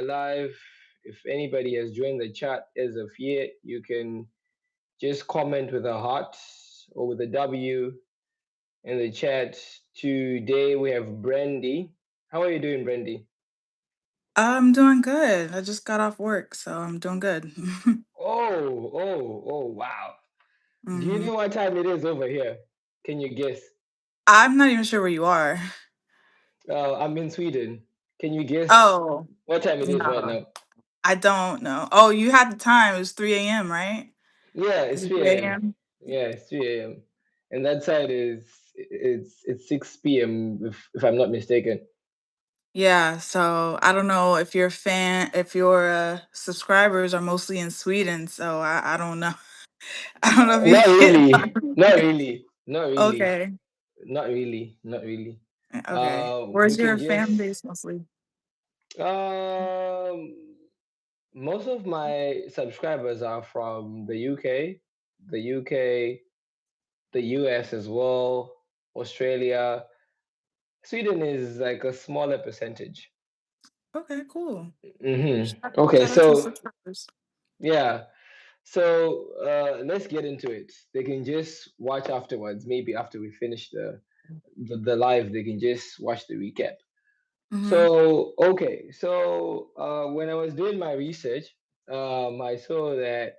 live. If anybody has joined the chat as of yet, you can just comment with a heart or with a W in the chat. Today we have Brandy. How are you doing, Brandy? I'm doing good. I just got off work, so I'm doing good. Oh, wow. Do you hmm know what time it is over here? Can you guess? I'm not even sure where you are. I'm in Sweden. Can you guess Oh, what time it is right no, now? I don't know. Oh, you had the time. It was 3 a.m., right? Yeah, Is it's it 3 3 a.m. a.m.? Yeah, it's 3 a.m. And that side is it's 6 p.m. If I'm not mistaken. Yeah, so I don't know if your subscribers are mostly in Sweden, so I don't know. I don't know if Not you get. really. Not really. Not really. Okay, Not really. Not really. okay. We Where's can your just fan base mostly? um most of my subscribers are from the UK, the US as well, Australia. Sweden is like a smaller percentage. Okay, cool. Okay, Shout out to the so subscribers. yeah, so let's get into it. They can just watch afterwards. Maybe after we finish the live, they can just watch the recap. Mm-hmm. So okay, so when I was doing my research, I saw that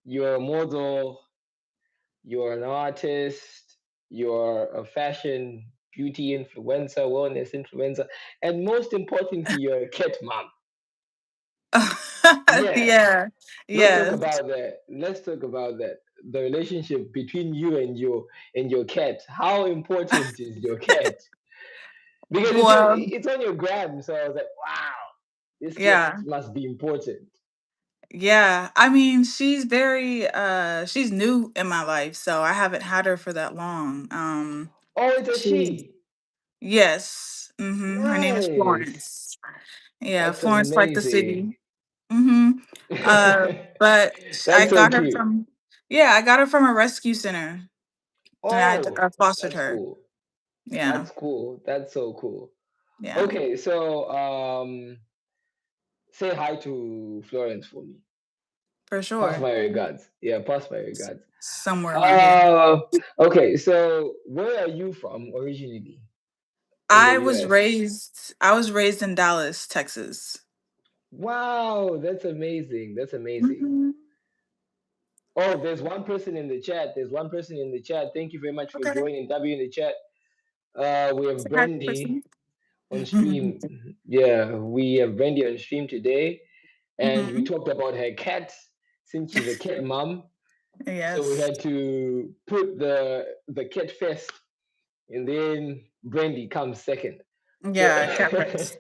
you're a model, you're an artist, you're a fashion beauty influencer, wellness influencer, and most importantly, you're a cat mom. Yeah, Yeah. let's talk Yes. about that. Let's talk about that. The relationship between you and your cat. How important is your cat? Because Well, it's on your gram. So I was like, wow, this cat yeah. must be important. Yeah. I mean, she's new in my life, so I haven't had her for that long. Oh, it's a She's she. yes. Her name is Nice. Florence. Yeah, That's Florence like the city. amazing. Mm-hmm. But I That's so got her cute. from yeah, I got her from a rescue center. And Oh, I fostered that's her. cool. Yeah. That's cool. That's so cool. Yeah. Okay, so say hi to Florence for me. For Pass sure. my regards. Yeah, pass my regards. Somewhere around here. Uh, okay, so where are you from originally in the US? I was raised in Dallas, Texas. Wow, that's amazing. That's amazing. Mhm. Oh, there's one person in the chat. There's one person in the chat. Thank you very much for Okay. joining W in the chat. We have Say hi, Brandy person. on stream. Yeah, we have Brandy on stream today, and we hmm talked about her cat since she's a cat mom. So we Yes. had to put the cat first, and then Brandy comes second. So Yeah, cat first.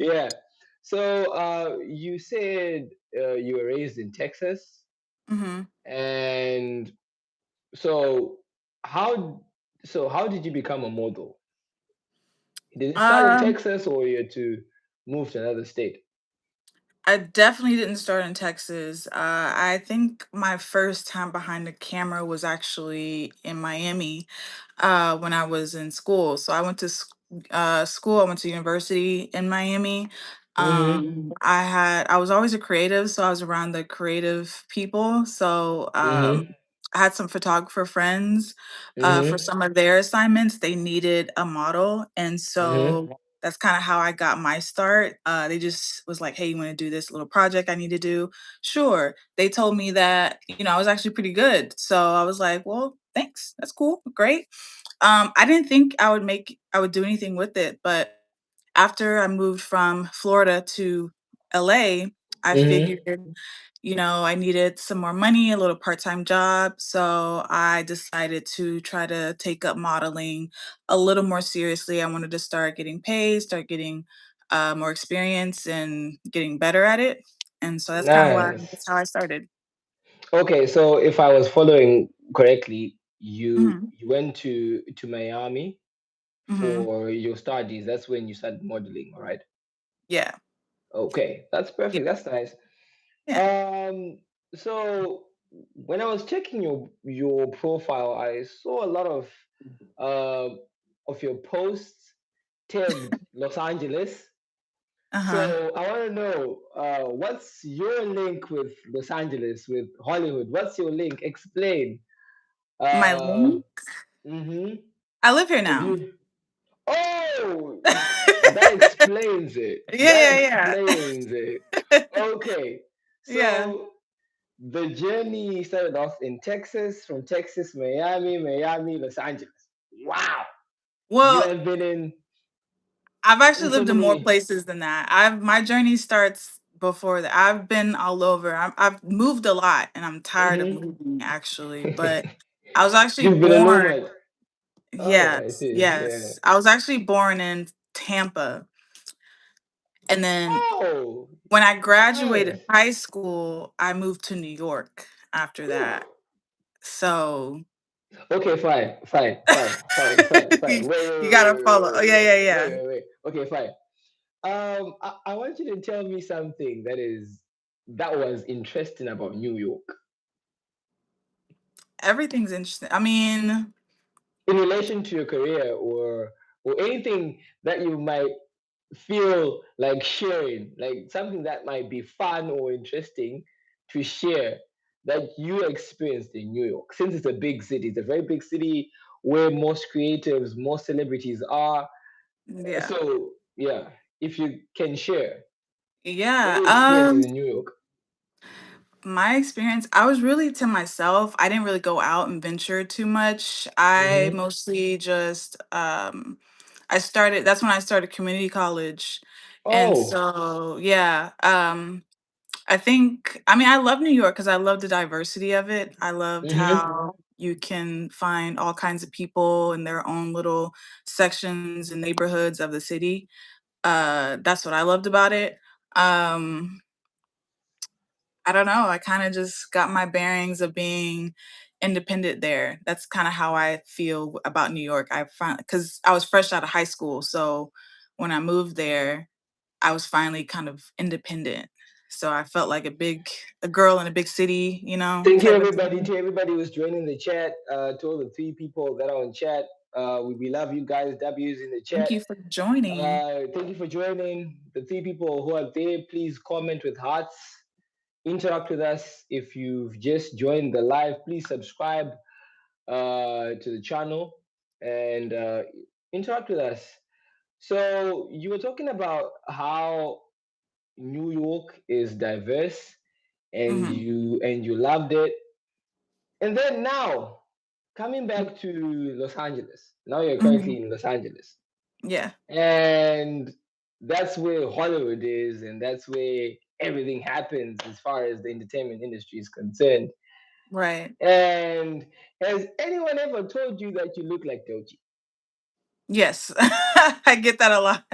yeah. So you said you were raised in Texas, hmm and so how how did you become a model? Did it start in Um, Texas, or you had to move to another state? I definitely didn't start in Texas. I think my first time behind the camera was actually in Miami when I was in school. So I went to school. I went to university in Miami. Mm-hmm. I was always a creative, so I was around the creative people. So Mm-hmm. I had some photographer friends. For Mm-hmm. some of their assignments, they needed a model, and Mm-hmm. so that's kind of how I got my start. They just was like, "Hey, you want to do this little project I need to do?" Sure. They told me that, I was actually pretty good. So I was like, "Well, thanks. That's cool. Great." I didn't think I would do anything with it, but after I moved from Florida to LA, I Mm-hmm. figured, I needed some more money, a little part-time job. So I decided to try to take up modeling a little more seriously. I wanted to start getting paid, start getting more experience and getting better at it. And so Nice. that's how I started. Okay, so if I was following correctly, hmm you went to Miami hmm for your studies. That's when you started modeling, all right? Yeah. Okay, that's Yeah. perfect. That's nice. Yeah. Um, so when I was checking your profile, I saw a lot uh, of your posts tagged Los Angeles. Uh-huh. So I want to know, what's your link with Los Angeles, with Hollywood? What's your link? Explain. My Uh, link? mm-hmm. I live here If now. you, oh, that explains it. Yeah, That yeah, explains it. yeah. Okay. Yeah. So the journey started off in Texas, from Texas, Miami, Miami, Los Angeles. Wow. You Well, have been I've in actually so lived in more many. places than that. My journey starts before that. I've been all over. I've moved a lot, and I'm tired of Mm-hmm. moving actually. But I was actually You've been a born. nomad. Oh, I Yes, see. Yeah. yes. I was actually born in Tampa, and then Oh, when I graduated nice. high school, I moved to New York after Whew. that. So Okay, fine, fine, fine, fine, fine, fine. you, Wait, wait, you wait, gotta wait, wait, follow. Oh wait, yeah, wait, yeah, wait, yeah. wait, wait. Okay, fine. I want you to tell me something that was interesting about New York Everything's interesting. I mean, in relation to your career, or anything that you might feel like sharing, like something that might be fun or interesting to share that you experienced in New York. Since it's a big city, it's a very big city where most creatives, most celebrities are. yeah, So yeah, if you can share yeah. any experiences in New York. My experience, I was really to myself. I didn't really go out and venture too much. I Mm-hmm. mostly just I started that's when I started community college. And Oh. so, yeah, I think I mean I love New York cuz I love the diversity of it. I loved Mm-hmm. how you can find all kinds of people in their own little sections and neighborhoods of the city. That's what I loved about it. Um I don't know. I kind of just got my bearings of being independent there. That's kind of how I feel about New York. I find because I was fresh out of high school, so when I moved there, I was finally kind of independent. So I felt like a girl in a big city, Thank you, type of everybody. thing. To everybody who's joining the chat. To all the three people that are on chat. We love you guys. W's in the Thank chat. you for joining. Thank you for joining. The three people who are there, please comment with hearts. Interact with us. If you've just joined the live, please subscribe to the channel and interact with us. So you were talking about how New York is diverse, and Hmm. you loved it, and then now coming back to Los Angeles. Now you're Hmm. currently in Los Angeles, Yeah. and that's where Hollywood is, and that's where everything happens as far as the entertainment industry is concerned. Right. And has anyone ever told you that you look like Dochi? Yes. I get that a lot.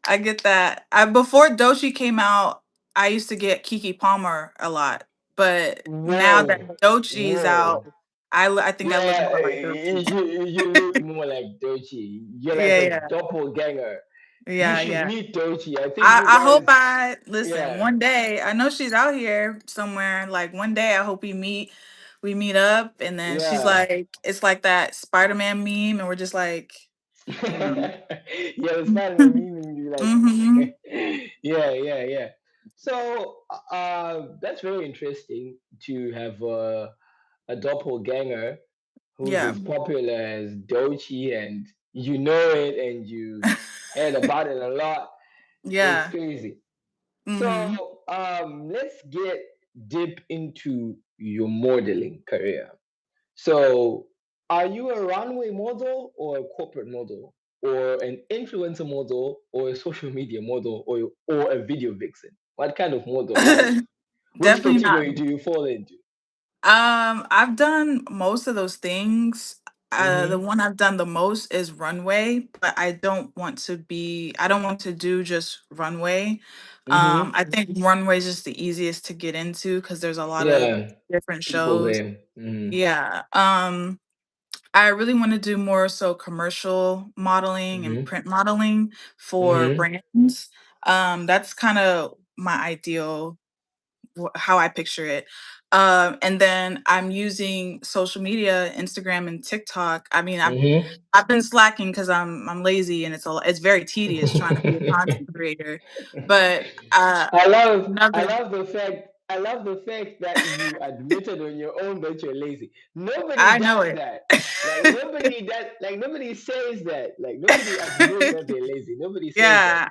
I get that. Before Doechii came out, I used to get Kiki Palmer a lot, but now that Whoa, Doechii's out, whoa. I think I look Yeah, more like Doechii. you look more like Dochi. You're like Yeah, a yeah. doppelganger. You Yeah, should yeah. meet Dochi. I think you I hope guys, I listen yeah, one day. I know she's out here somewhere. Like one day, I hope we meet up, and then she's yeah. like, it's like that Spider-Man meme, and we're just like, you know. Yeah, the Spider-Man meme, you like, Hmm. yeah, yeah, yeah. So, that's very interesting to have a doppelganger who's Yeah, as popular as Dochi, and you know it, and you've heard about it a lot. It's yeah. crazy. Hmm. So, let's get deep into your modeling career. So, are you a runway model, or a corporate model, or an influencer model, or a social media model, or a video vixen? What kind of model are you? Which Definitely not. category do you fall into? I've done most of those things. The Mm-hmm. one I've done the most is runway, but I don't want to do just runway. Mm-hmm. I think runway is just the easiest to get into because there's a lot of Yeah, different people shows. there. Mm-hmm. Yeah. I really want to do more so commercial modeling and Mm-hmm. print modeling for Mm-hmm. brands. That's kind of my ideal how I picture it. And then I'm using social media, Instagram and TikTok. I mean, Mm-hmm. I've been slacking because I'm lazy and it's very tedious trying to be a content creator. But I another love the fact that you admitted on your own that you're lazy. Nobody I know does it. that. Nobody says that. Like nobody admits that they're lazy. Nobody says that. Yeah.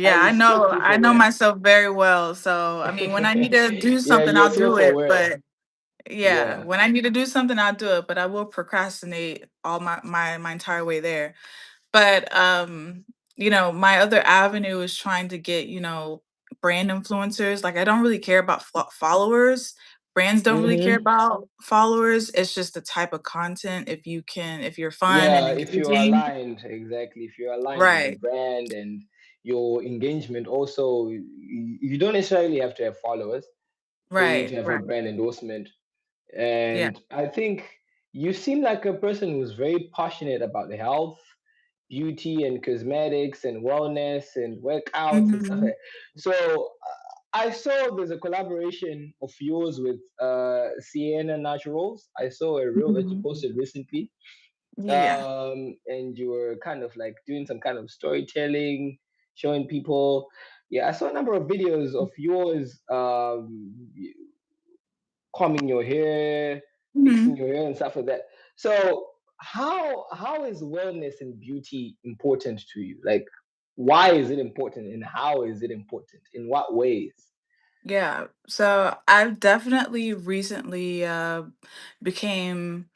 I Yeah, respect you I for know that. myself very well. So, I mean, when I need to do Yeah, something, you're I'll do it. self-aware. But yeah, Yeah. when I need to do something, I'll do it. But I will procrastinate all my entire way there. But my other avenue is trying to get, brand influencers. Like I don't really care about followers. Brands don't really care Mm-hmm. about followers. It's just the type of content if you're fun and Yeah, if you're engaging. aligned, exactly. If you're aligned with the Right. brand and your engagement also, you don't necessarily have to have followers for you to Right. have a Right. brand endorsement. Yeah. And I think you seem like a person who's very passionate about health, beauty, and cosmetics, and wellness, and workouts and stuff Hmm. like that. So I saw there's a collaboration of yours with Sienna Naturals. I saw a reel that you Hmm. posted recently, Yeah. and you were kind of like doing some kind of storytelling, showing people. Yeah, I saw a number of videos of yours, combing your hair, fixing Hmm. your hair, and stuff like that. So, how is wellness and beauty important to you? Like, why is it important, and how is it important? In what ways? Yeah. So I've definitely recently became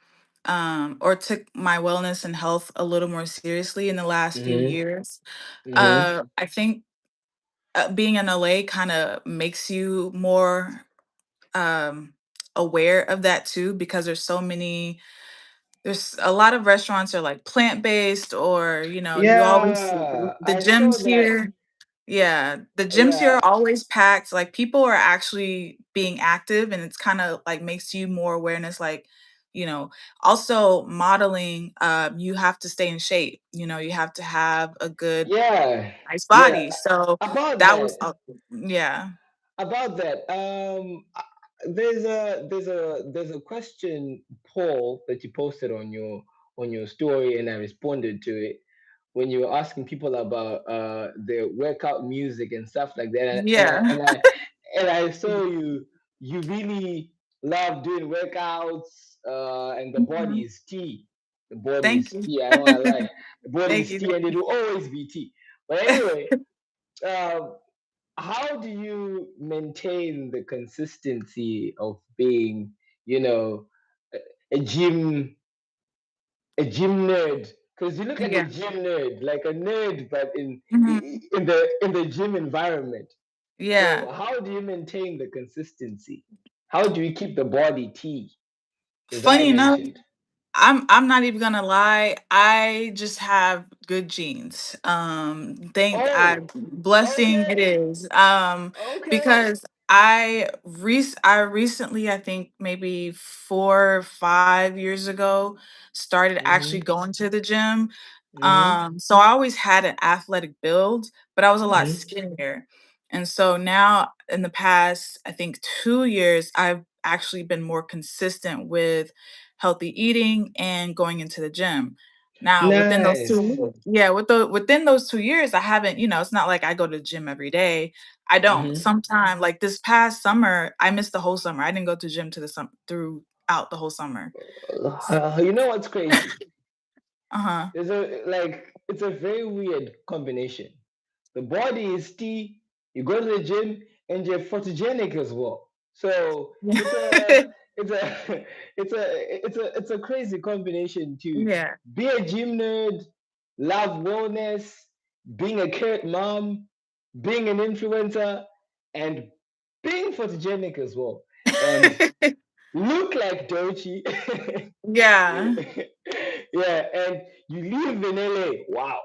or took my wellness and health a little more seriously in the last few Mm-hmm. years. Mm-hmm. I think being in LA kind of makes you more um, aware of that too, because there's a lot of restaurants are like plant based, or you always Yeah, the I saw gyms that. here. Yeah, the gyms here Yeah, are always packed. Like people are actually being active, and it's kind of like makes you more awareness. Like, you know, also modeling. You have to stay in shape. You have to have a good, yeah, nice yeah. body. So About that was, that, yeah, about that. There's a question poll that you posted on your story, and I responded to it when you were asking people about their workout music and stuff like that. yeah. And I saw you really love doing workouts, and the body Mhm. is tea. The body Thank is you, tea. I don't want to lie. The body thank is you, tea, and it thank will always be tea. But anyway, you. um, how do you maintain the consistency of being, you know, a, a gym a gym nerd? Because you look like a Yeah. gym nerd, like a nerd, but Mhm. in the gym environment. Yeah. So how do you maintain the consistency? How do you keep the body T, as I Funny enough, mentioned? I'm not even gonna lie. I just have good genes. Thank I Oh, blessing it okay, is. okay. Because I recently, I think maybe 4 or 5 years ago, started actually Mhm, going to the gym. mhm, So I always had an athletic build, but I was a lot mhm. skinnier. And so now in the past, I think 2 years, I've actually been more consistent with healthy eating and going into the gym. Now within those Nice. 2 yeah, within those 2 years, I haven't, it's not like I go to the gym every day. I don't. Mhm. Sometime like this past summer, I missed the whole summer. I didn't go to the gym to the throughout the whole summer. You know what's crazy? Uh-huh. There's a like it's a very weird combination. The body is tea, you go to the gym, and you're photogenic as well. So it's a it's a it's a crazy combination to Yeah. be a gym nerd, love wellness, being a carrot mom, being an influencer, and being photogenic as well. And look like Dochi. Yeah. Yeah, and you live in LA. Wow.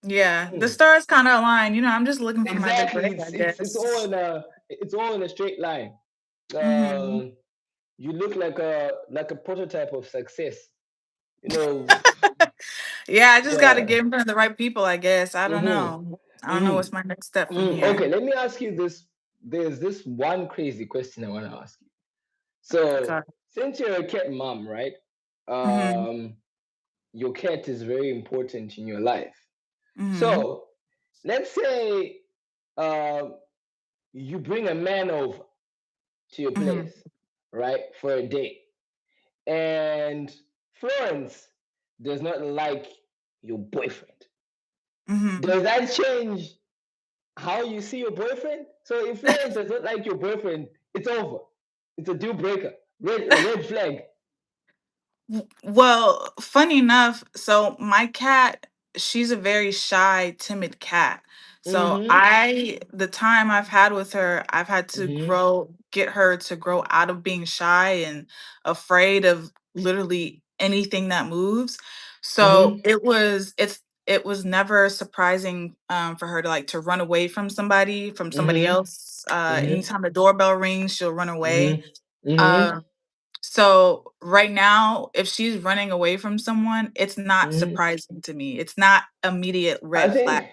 Yeah. The Hmm. stars kinda align, I'm just looking for my good Exactly. break, I guess. It's all in a straight line. Mhm. You look like a prototype of success. You know. Yeah, I just gotta Yeah. get in front of the right people, I guess. I don't Mm-hmm. know. I don't know Mm-hmm. what's my next step from Mm, here. okay, let me ask you this. there's this one crazy question I want to ask you. Okay. So, since you're a cat mom, right? Mhm. Um, your cat is very important in your life. Mhm. So, let's say uh, you bring a man over to your Mhm. place, right, for a date, and Florence does not like your boyfriend. Mhm. Does that change how you see your boyfriend? So if Florence does not like your boyfriend, it's over. It's a deal breaker. Red flag. Well, funny enough, so my cat, she's a very shy, timid cat. So Mm-hmm. the time I've had with her, I've had to Mm-hmm. get her to grow out of being shy and afraid of literally anything that moves. So Mm-hmm. it was never surprising for her to like to run away from somebody Mm-hmm. else. Mm-hmm. Anytime the doorbell rings, she'll run away. Mm-hmm. Mm-hmm. Um, so right now, if she's running away from someone, it's not Mm-hmm. surprising to me. It's not immediate I red flag.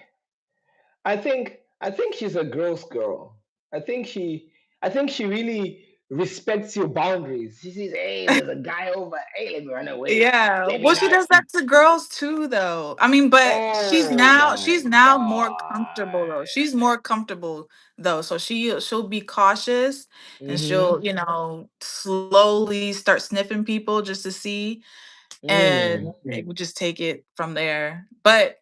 think I think she's a girl's girl. I think she I think she really respects your boundaries. She says, "Hey, there's a guy over. Hey, let me run away. Yeah. Let me Well, she not." does that to girls too though. I mean, but Oh she's my now more comfortable god. though. She's more comfortable though. So she'll be cautious and Mm-hmm. she'll, slowly start sniffing people just to see, and Mm. we just take it from there. But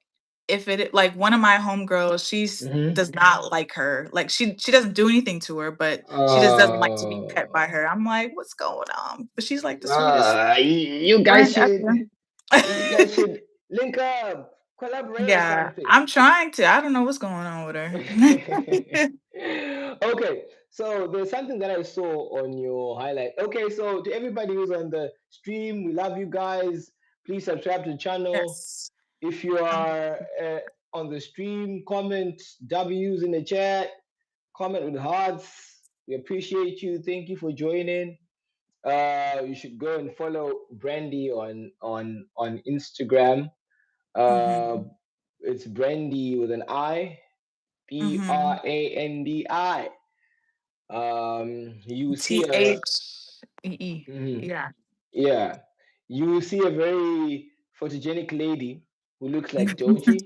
if like one of my homegirls, Mm-hmm. does not like her. Like she doesn't do anything to her, but she just doesn't like to be pet by Uh, her. I'm like, what's going on? But she's like the sweetest you guys friend should ever. you guys should link up, collaborate or Yeah, something. I'm trying to. I don't know what's going on with her. Okay, so there's something that I saw on your highlight. Okay, so to everybody who's on the stream, we love you guys. Please subscribe to the channel. Yes. If you are on the stream, comment W's in the chat, comment with hearts. We appreciate you. Thank you for joining. You should go and follow Brandy on Instagram. Uh, Mhm. it's Brandy with an I, Mhm. Brandi. You see a THEE. mhm, Yeah. yeah, you see a very photogenic lady who looks like Doji,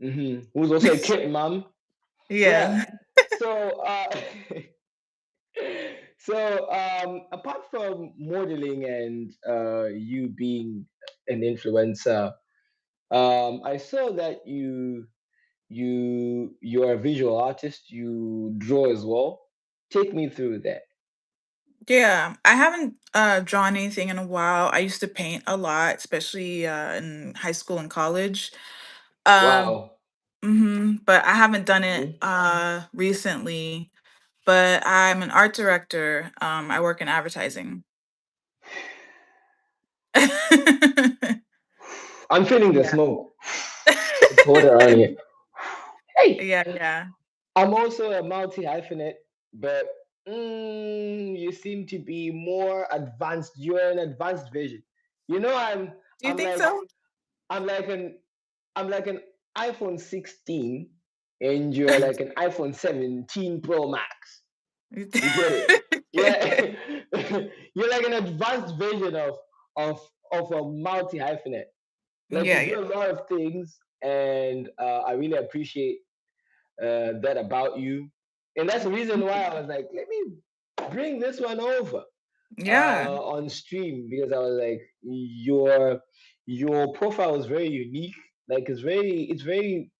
who's also a kid mom. Yeah. Yeah. So apart from modeling and you being an influencer, I saw that you're a visual artist. You draw as well. Take me through that. Yeah, I haven't drawn anything in a while. I used to paint a lot, especially in high school and college. Um, Wow. but I haven't done it hmm recently. But I'm an art director. I work in advertising. I'm feeling the Yeah. smoke. It's hot around here. Hey, Yeah, yeah. I'm also a multi hyphenate, but you seem to be more advanced. You're an advanced version. You know, Do you I'm think like so? I'm like an I'm like an iPhone 16, and you're like an iPhone 17 Pro Max. You get it? Yeah, you're like an advanced version of a multi hyphenate. Like you Yeah, do yeah. a lot of things, and I really appreciate that about you. And that's the reason why I was like, let me bring this one over Yeah. on stream, because I was like, your profile is very unique. Like it's very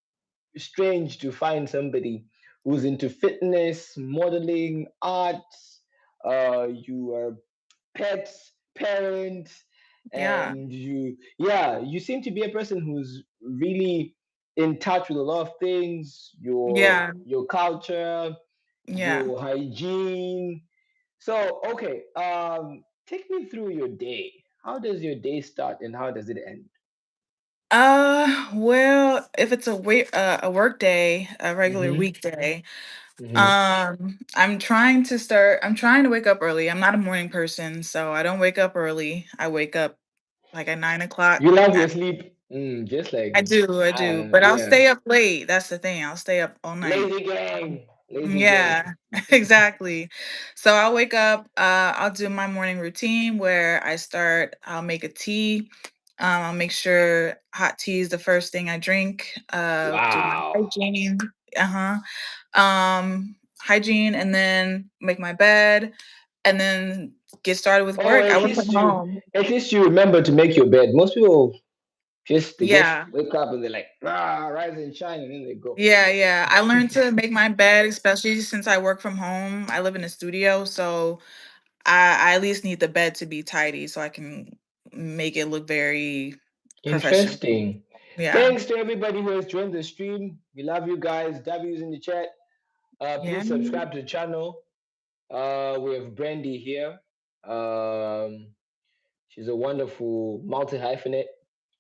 strange to find somebody who's into fitness, modeling, arts. You are pets, parents, Yeah. and you seem to be a person who's really in touch with a lot of things, Yeah. your culture, Yeah. your hygiene. So okay, take me through your day. How does your day start and how does it end? Well, if it's a work day, a regular Mm-hmm. weekday, Mm-hmm. I'm trying to wake up early. I'm not a morning person, so I don't wake up early. I wake up like at 9 o'clock. You love your sleep, just like I me. do, I I do. don't know. But I'll Yeah, stay up late. That's the thing. I'll stay up all night. lazy Um, gang. Lazy Joe. Yeah, exactly. So I'll wake up, I'll do my morning routine where I'll make a tea. I'll make sure hot tea is the first thing I drink, do my Wow. hygiene. Uh-huh. Hygiene and then make my bed and then get started with Oh, work. I work from home. at least you remember to make your bed. Most people just Yeah. wake up and they're like, ah, rise and shine, and then they go. Yeah, yeah. I learned to make my bed, especially since I work from home. I live in a studio, so I at least need the bed to be tidy so I can make it look very professional. Interesting. Yeah. Thanks to everybody who has joined the stream. We love you guys. W's in the chat. Yeah. Please subscribe to the channel. We have Brandy here. Um, she's a wonderful multi hyphenate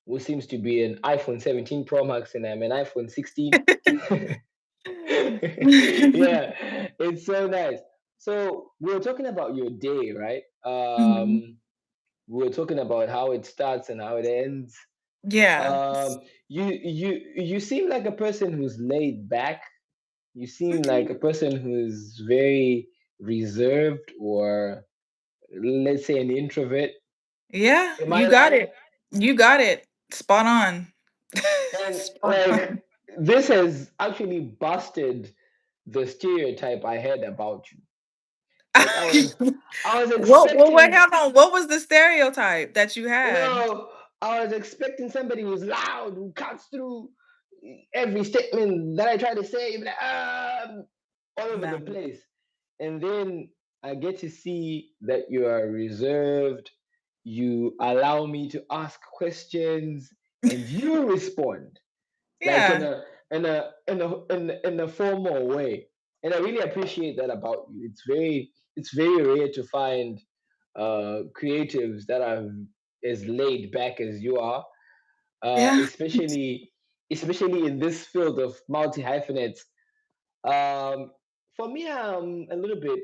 who seems to be an iPhone 17 Pro Max, and I'm an iPhone 16. Yeah, it's so nice. So we were talking about your day, right? Mhm. We were talking about how it starts and how it ends. Yeah. You seem like a person who's laid back. You seem like Okay. a person who's very reserved, or let's say an introvert. Yeah, Am I you got lying? it. You got it. Spot on. And Spot like, on. this has actually busted the stereotype I had about you. Like, I was What expecting, happened? What was the stereotype that you you had? know, I was expecting somebody who's loud, who cuts through every statement that I try to say, like, all over the No. place. And then I get to see that you are reserved. You allow me to ask questions, and you respond like Yeah. in a formal way. And I really appreciate that about you. It's very rare to find creatives that are as laid back as you are, Yeah. especially in this field of multi hyphenates. um, for me, I'm a little bit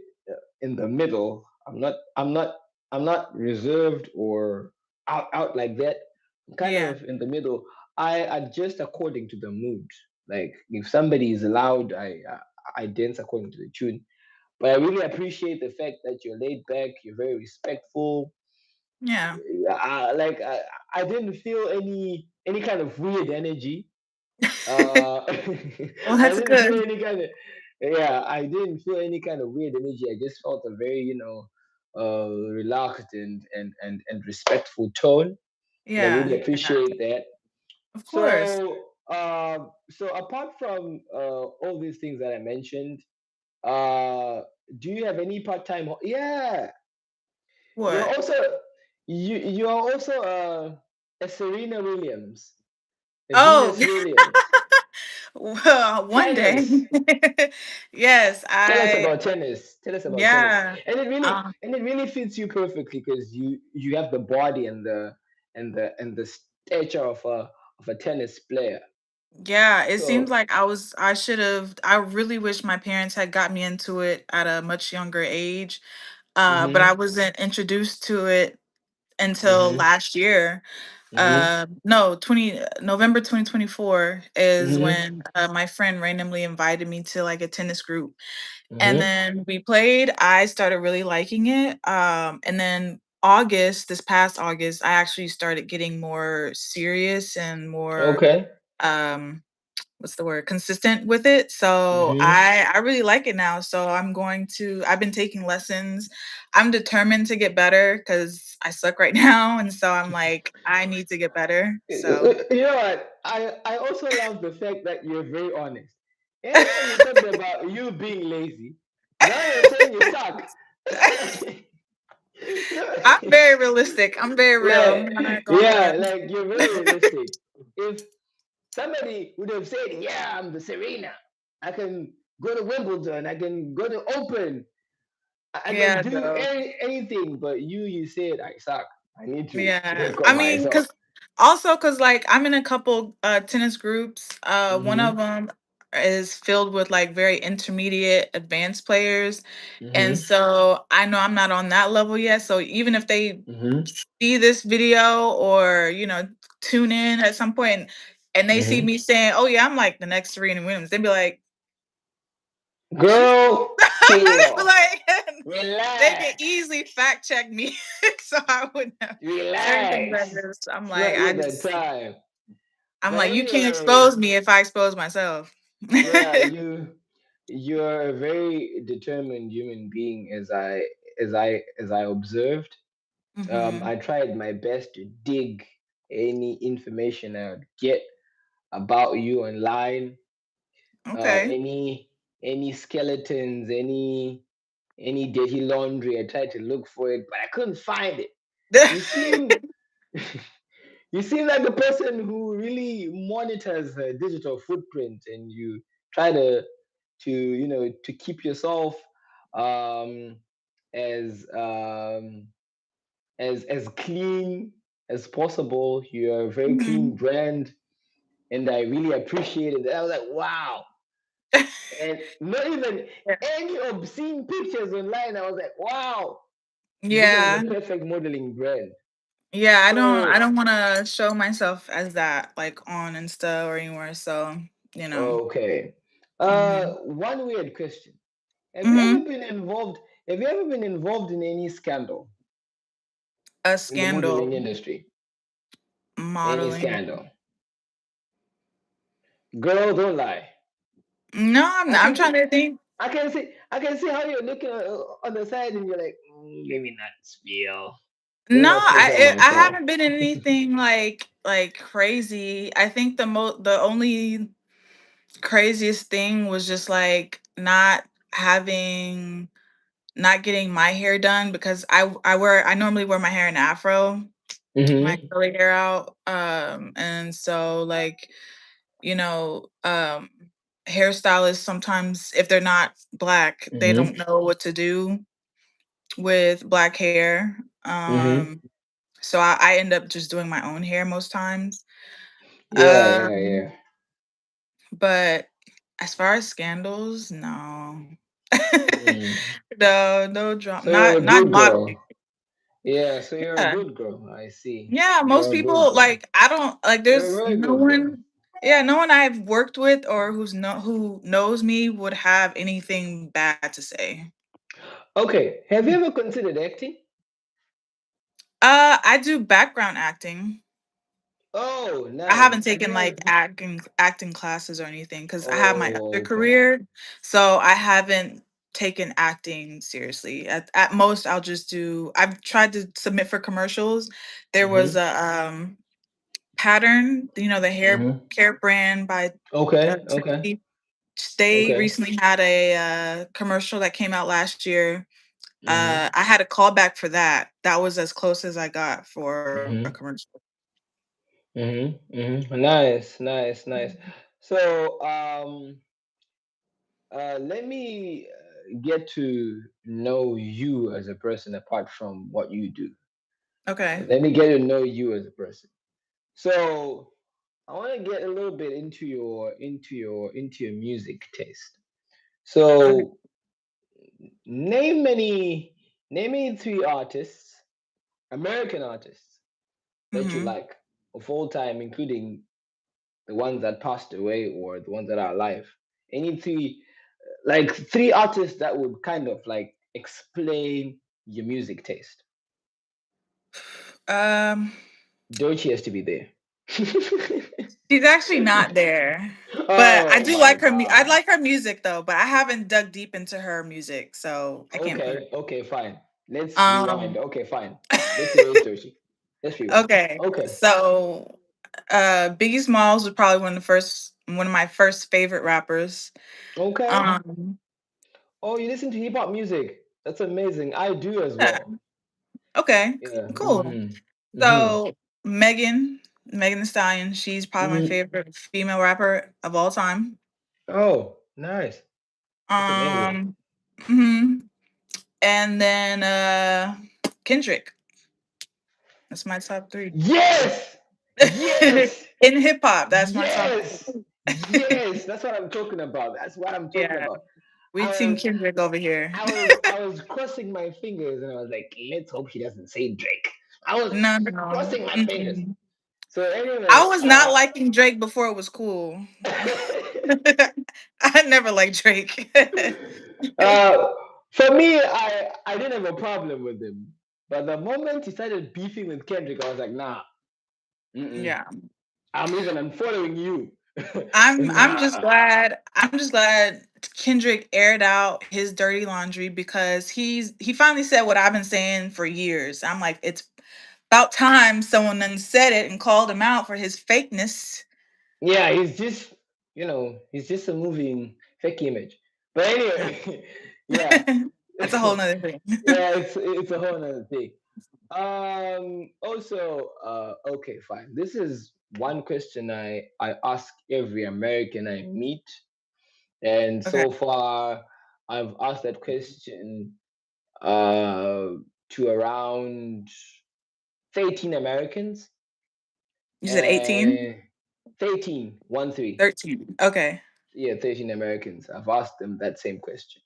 in the middle. I'm not reserved or out like that. I'm kind Yeah. of in the middle. I adjust according to the mood. Like, if somebody is loud, I dance according to the tune. But I really appreciate the fact that you're laid back. You're very respectful. Yeah. Like, I didn't feel any kind of weird energy. uh, Well, I that's didn't feel good. any kind of, yeah, I didn't feel any kind of weird energy. I just felt a very, relaxed and respectful tone, and I Yeah. really Yeah. appreciate that. Of course. So apart from all these things that I mentioned, uh, do you have any part-time? Yeah, you're What? also you're also a Serena Williams, a Oh, Venus Williams. well, one day. Tennis. Yes, Tell us I about tennis. Tell us about tennis. yeah. Uh, And it really fits you perfectly, because you have the body and the stature of a tennis player. yeah, it seems So, like I really wish my parents had got me into it at a much younger age. But I mhm, wasn't introduced to it until mhm, last year. mhm, No, 20 November 2024 is mhm, when my friend randomly invited me to like a tennis group. And mhm. then we played, I started really liking it, and then this past August, I actually started getting more serious and more, Okay. um, what's the word, consistent with it, so Mhm. I really like it now, so I've been taking lessons. I'm determined to get better because I suck right now, and so I'm like, "I need to get better," so You know what? I also love the fact that you're very honest. Earlier you talked about you being lazy. Now you're saying you suck. I'm very realistic, I'm very real, I'm Like, not gonna yeah, lie. like, you're very realistic. If somebody would have said, yeah, I'm the Serena, I can go to Wimbledon, I can go to Open, I can Yeah, do no. anything, but you said I suck. I need to Yeah, work I on mean, myself. cause, like, I'm in a couple, tennis groups, one of Mm-hmm. them is filled with, like, very intermediate advanced players, and Mm-hmm. so I know I'm not on that level yet, so even if they Mm-hmm. see this video or, tune in at some point and they see Mm-hmm. me saying, "Oh, yeah, I'm like the next Serena Williams," they'd be like, Girl, chill. Like, they can Relax. easily fact check me, so I would know certain things. I Relax. just, I'm It's like, not I yet that just, time. I'm But like, you can't anyway, expose me if I expose myself. yeah, you're a very determined human being as I observed. Hmm. I tried my best to dig any information I would get about you online. Okay. Any skeletons, any dirty laundry. I tried to look for it, but I couldn't find it. You seem you seem like a person who really monitors her digital footprint, and you try to keep yourself um, as as clean as possible. You're a very clean Hmm. brand, and I really appreciated it. I was like, wow. And not even any obscene pictures online. I was like, wow, you guys are the Yeah. perfect modeling brand. Yeah, I So, don't wanna show myself as that, like, on Insta or anywhere, so, you know. okay. Mhm. One weird question. Have you ever Mhm. been involved? Have you ever been involved in any scandal A in the modeling scandal, industry? Any modeling. scandal? Girl, don't lie. No, I I'm can, trying to think. I can see how you're looking on the side, and you're like, let me not spill. Let me No, not spill on I myself. haven't been in anything like crazy. I think the only craziest thing was just like having not getting my hair done because I normally wear my hair in afro, my Mm-hmm. curly hair out. And so like, you know, hairstylists sometimes if they're not black, they Mm-hmm. don't know what to do with black hair. Mm-hmm. So I end up just doing my own hair most times. Yeah, yeah, Um, yeah. but as far as scandals, no. Mm. No, no drama. So you're a Not good modeling. girl. Yeah, so you're a Yeah. good girl. I see. Yeah, most You're a good people girl. like I don't like You're a there's very no good girl. one, yeah, no one I've worked with or who knows me would have anything bad to say. Okay, have you ever considered acting? I do background acting. Oh, I haven't nice. Have taken you ever? like acting classes or anything because I have my other Oh, okay. career, so I haven't taken acting seriously. At most, I'll just do. I've tried to submit for commercials. There was Mm-hmm. a pattern, the hair Mm-hmm. care brand by Okay. Okay. Trinity. They Okay. recently had a commercial that came out last year. Mm-hmm. I had a callback for that. That was as close as I got for a Mm-hmm. commercial. Mm-hmm. Mm-hmm. Nice. Nice. Nice. So, let me get to know you as a person apart from what you do. Okay. Let me get to know you as a person. So, I want to get a little bit into your music taste. Okay. So, name me three artists, American artists that you Hmm. like of all time, including the ones that passed away or the ones that are alive. Any three, like three artists that would kind of like explain your music taste. Um, Doechii has to be there. she's actually not there, but I Oh do my like her. I god. like her music though, but I haven't dug deep into her music, so I can't put her. Okay, okay, fine. Let's rewind. Um, Okay, fine. Let's erase Doechii. Let's rewind. okay, Okay. so Biggie Smalls was probably one of my first favorite rappers. Okay. Um, Oh, you listen to hip hop music. That's amazing. I do as yeah, well. okay, Yeah. cool. Mhm. Mhm. So Megan Thee Stallion, she's probably my Mhm. favorite female rapper of all time. Oh, nice. That's amazing. Um, mhm. And then Kendrick. That's my top 3. Yes. Yes. In hip hop, that's my top Yes. 3. Yes. That's what I'm talking about. That's what I'm talking Yeah, about. we I team was Kendrick over here. I was crossing my fingers, and I was like, let's hope she doesn't say Drake. I was No, no. crossing my fingers. Mm-mm. So I anyway, was not liking Drake before it was cool. I never liked Drake. uh, for me, I didn't have a problem with him, but the moment he started beefing with Kendrick, I was like, nah, mm-mm. Yeah. I'm even unfollowing you. I'm Nah. I'm just glad Kendrick aired out his dirty laundry because he finally said what I've been saying for years. I'm like, it's about time someone done said it and called him out for his fakeness. Yeah, he's just a moving fake image. But Yeah. anyway, yeah, That's a whole nother thing. yeah, it's a whole other thing. Also, okay, fine. This is one question I ask every American I meet, and Okay. so far I've asked that question uh to around 13 Americans, You said 18? and 13, 1 3. 13. Okay. Yeah, 13 Americans. I've asked them that same question.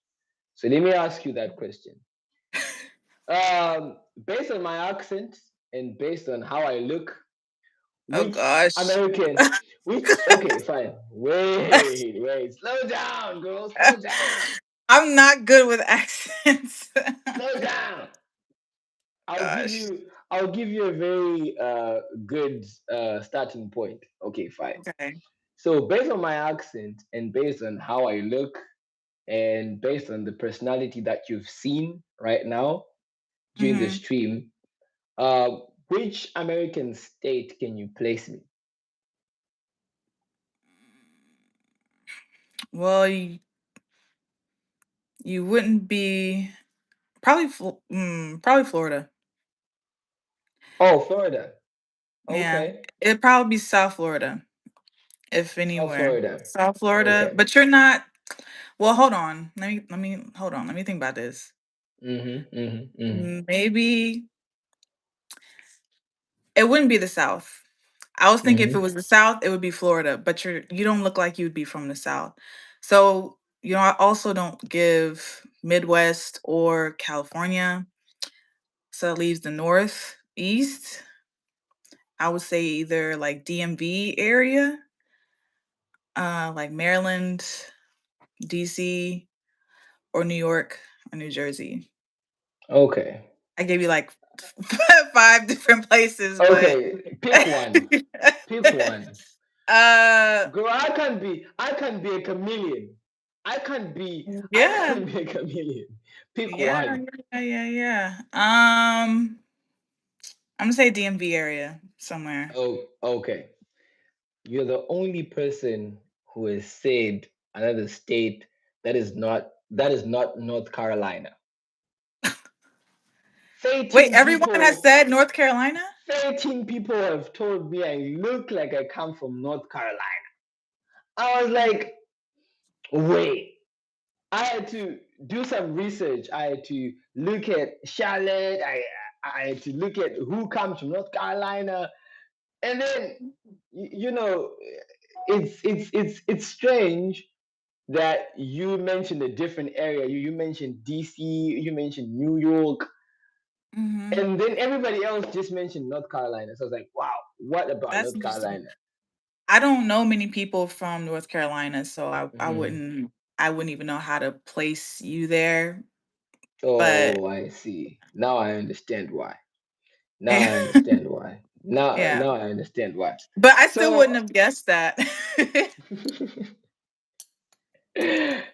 So let me ask you that question. Based on my accent and based on how I look, Oh which gosh. American, which, okay, fine. Wait, slow down, girl, slow down, I'm not good with accents. slow down. I'll give Gosh. you, I'll give you a very good starting point. Okay, fine. Okay. So based on my accent and based on how I look and based on the personality that you've seen right now during the Hmm. stream, uh, which American state can you place me? Well, you wouldn't be probably probably Florida. Oh, Florida. Yeah, Okay. it'd probably be South Florida, if South anywhere. Florida. South Florida, Okay. but you're not. Well, hold on. Let me hold on. Let me think about this. Mm-hmm. Mm-hmm. Mm-hmm. Maybe it wouldn't be the South. I was thinking if it Mm-hmm. was the South, it would be Florida, but you don't look like you'd be from the South. So, I also don't give Midwest or California. So that leaves the Northeast. I would say either like DMV area, like Maryland, DC, or New York or New Jersey. Okay. I gave you like five different places, but Okay. Pick one. Pick one. uh Girl, I can be a chameleon. I yeah. can be a chameleon. Pick Yeah, one. yeah, yeah, yeah. I'm gonna say DMV area somewhere. Oh, okay. You're the only person who has said another state that is not North Carolina. Wait, 13 everyone has people said North Carolina? 13 people have told me I look like I come from North Carolina. I was like, wait. I had to do some research. I had to look at Charlotte. I had to look at who comes from North Carolina. And then you know, it's strange that you mentioned a different area. You mentioned DC, you mentioned New York, Hmm. and then everybody else just mentioned North Carolina. So I was like, wow, what about That's North interesting. Carolina? I don't know many people from North Carolina, so Hmm. I wouldn't even know how to place you there. But Oh, I see. Now I understand why. Now I understand why. Now yeah. now I understand why. But I still So wouldn't have guessed that.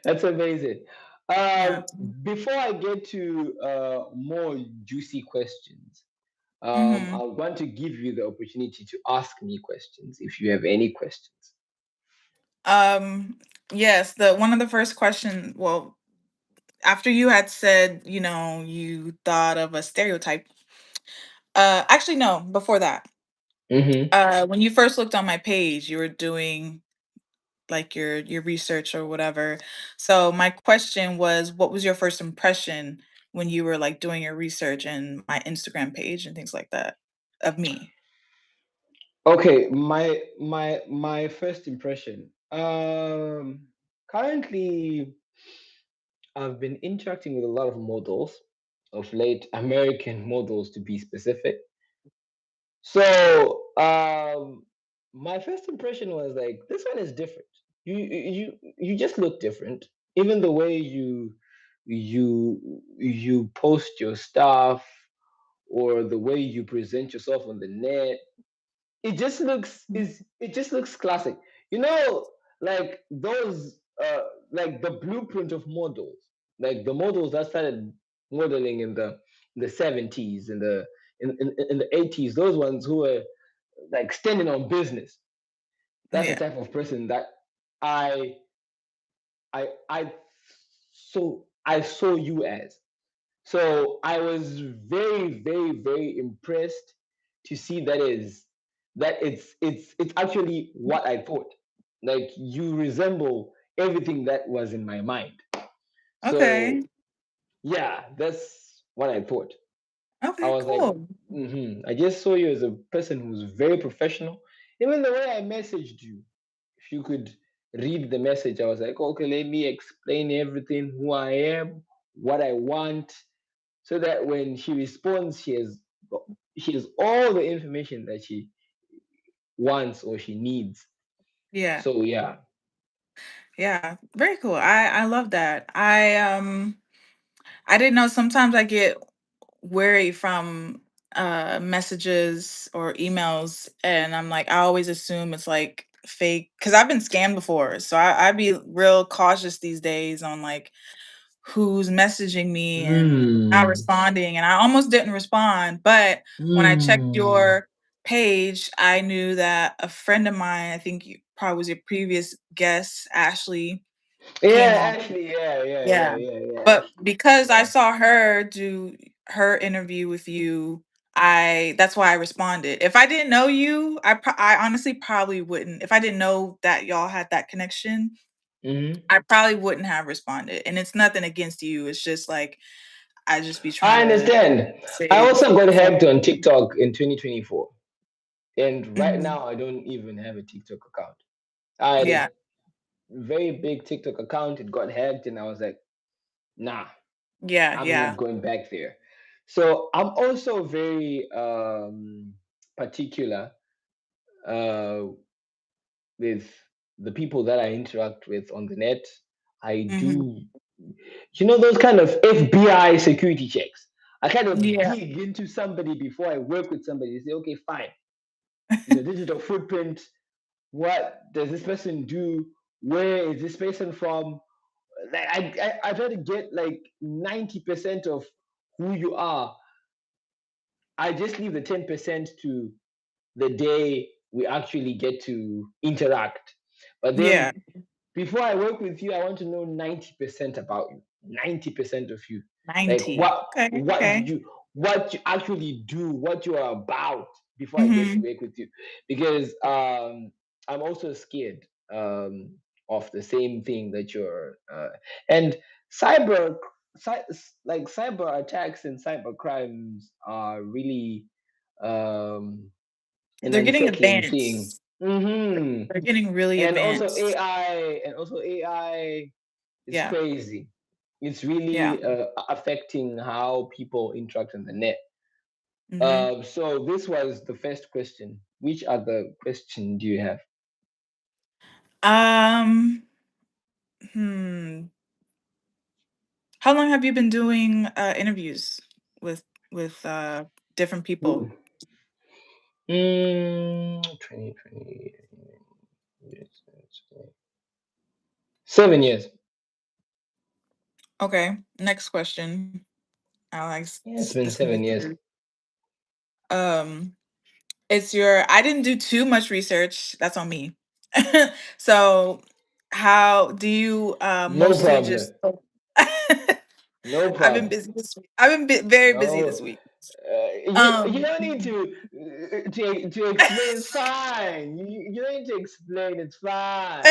that's amazing. Yeah. Before I get to more juicy questions, Hmm. I want to give you the opportunity to ask me questions if you have any questions. Um, yes, the one of the first question, well, after you had said, you thought of a stereotype. Actually no, before that. Mm-hmm. When you first looked on my page, you were doing like your research or whatever. So my question was, what was your first impression when you were like doing your research and my Instagram page and things like that of me? Okay, my first impression. Currently, I've been interacting with a lot of models of late, American models to be specific. So, my first impression was like, this one is different. you just look different. Even the way you post your stuff, or the way you present yourself on the net, it just looks classic. You know, like those like the blueprint of models, like the models that started modeling in the 70s, in the 80s, those ones who were like standing on business. That's the Yeah. type of person that I I I saw you as. So I was very, very, very impressed to see that it's actually what I thought. Like you resemble everything that was in my mind. So Okay. yeah, that's what I thought. I Okay, was like, cool. I just saw you as a person who's very professional. Even the way I messaged you, if you could read the message, I was like, okay, let me explain everything, who I am, what I want, so that when she responds, she has all the information that she wants or she needs. Yeah. So yeah. Yeah. Very cool. I love that. I didn't know sometimes I get wary from messages or emails, and I'm like I always assume it's like fake because I've been scammed before. So I'd be real cautious these days on like who's messaging me and not Mm, responding, and I almost didn't respond, but when I checked mm. your page, I knew that a friend of mine, I think you probably was your previous guest, Ashley, came Yeah, on. actually, yeah, yeah, yeah, Yeah. yeah, yeah. But Actually, because I yeah. saw her do her interview with you, I that's why I responded. If I didn't know you, I honestly probably wouldn't. If I didn't know that y'all had that connection, Hmm. I probably wouldn't have responded. And it's nothing against you. It's just like I just be trying I to understand. I save. also got Yeah. hacked on TikTok in 2024, and right Mhm. now I don't even have a TikTok account. I had a Yeah. very big TikTok account. It got hacked, and I was like, nah, Yeah. I'm not Yeah. going back there. So I'm also very particular uh, with the people that I interact with on the net. I Hmm. do, those kind of FBI security checks. I kind of Yeah. dig into somebody before I work with somebody. Say, okay, fine. Digital footprint. What does this person do? Where is this person from? Like, I try to get like 90% of who you are. I just leave the 10% to the day we actually get to interact. But Yeah. then before I work with you, I want to know 90% about you, 90% of you. Like 90. Okay. Okay. what you actually do, what you are about before I get to Hmm. work with you. Because I'm also scared of the same thing that you're and cyber like cyber attacks and cyber crimes are really um an They're getting unsettling thing. advanced. Hmm. They're getting really advanced. And also AI is Yeah. crazy. It's Yeah. really affecting how people interact on the net. Hmm. So this was the first question. Which other question do you have? Um, hmm. How long have you been doing interviews with with different people? Ooh. 2020. 7 years. Okay. Next question. I'll ask Yeah, it's been this can be 7 years. through. Um, it's your I didn't do too much research. That's on me. So how do you No mostly problem. just No I've been problem. busy this week. I've been very busy this No, week. you Um don't need to explain. It's fine. You don't need to explain. It's fine.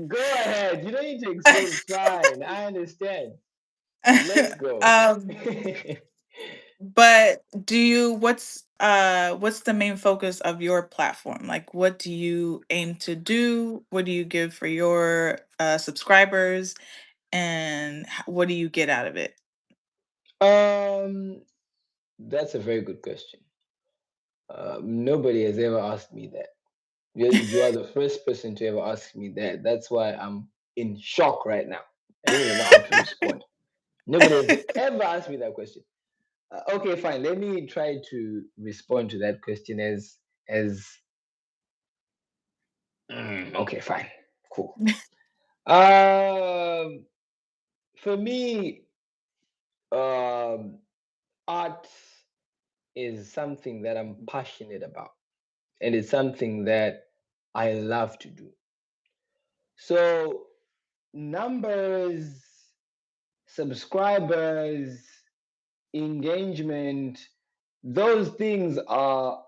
Go ahead. You don't need to explain. It's fine. I understand. Let's go. um but do you what's the main focus of your platform? Like what do you aim to do? What do you give for your subscribers and what do you get out of it? um, that's a very good question. Nobody has ever asked me that. You are the first person to ever ask me that. That's why I'm in shock right now. I don't even know how to respond. Nobody has ever asked me that question. Okay, fine. Let me try to respond to that question as okay, fine, cool. Um, for me, um, art is something that I'm passionate about, and it's something that I love to do. So numbers, subscribers, engagement, those things are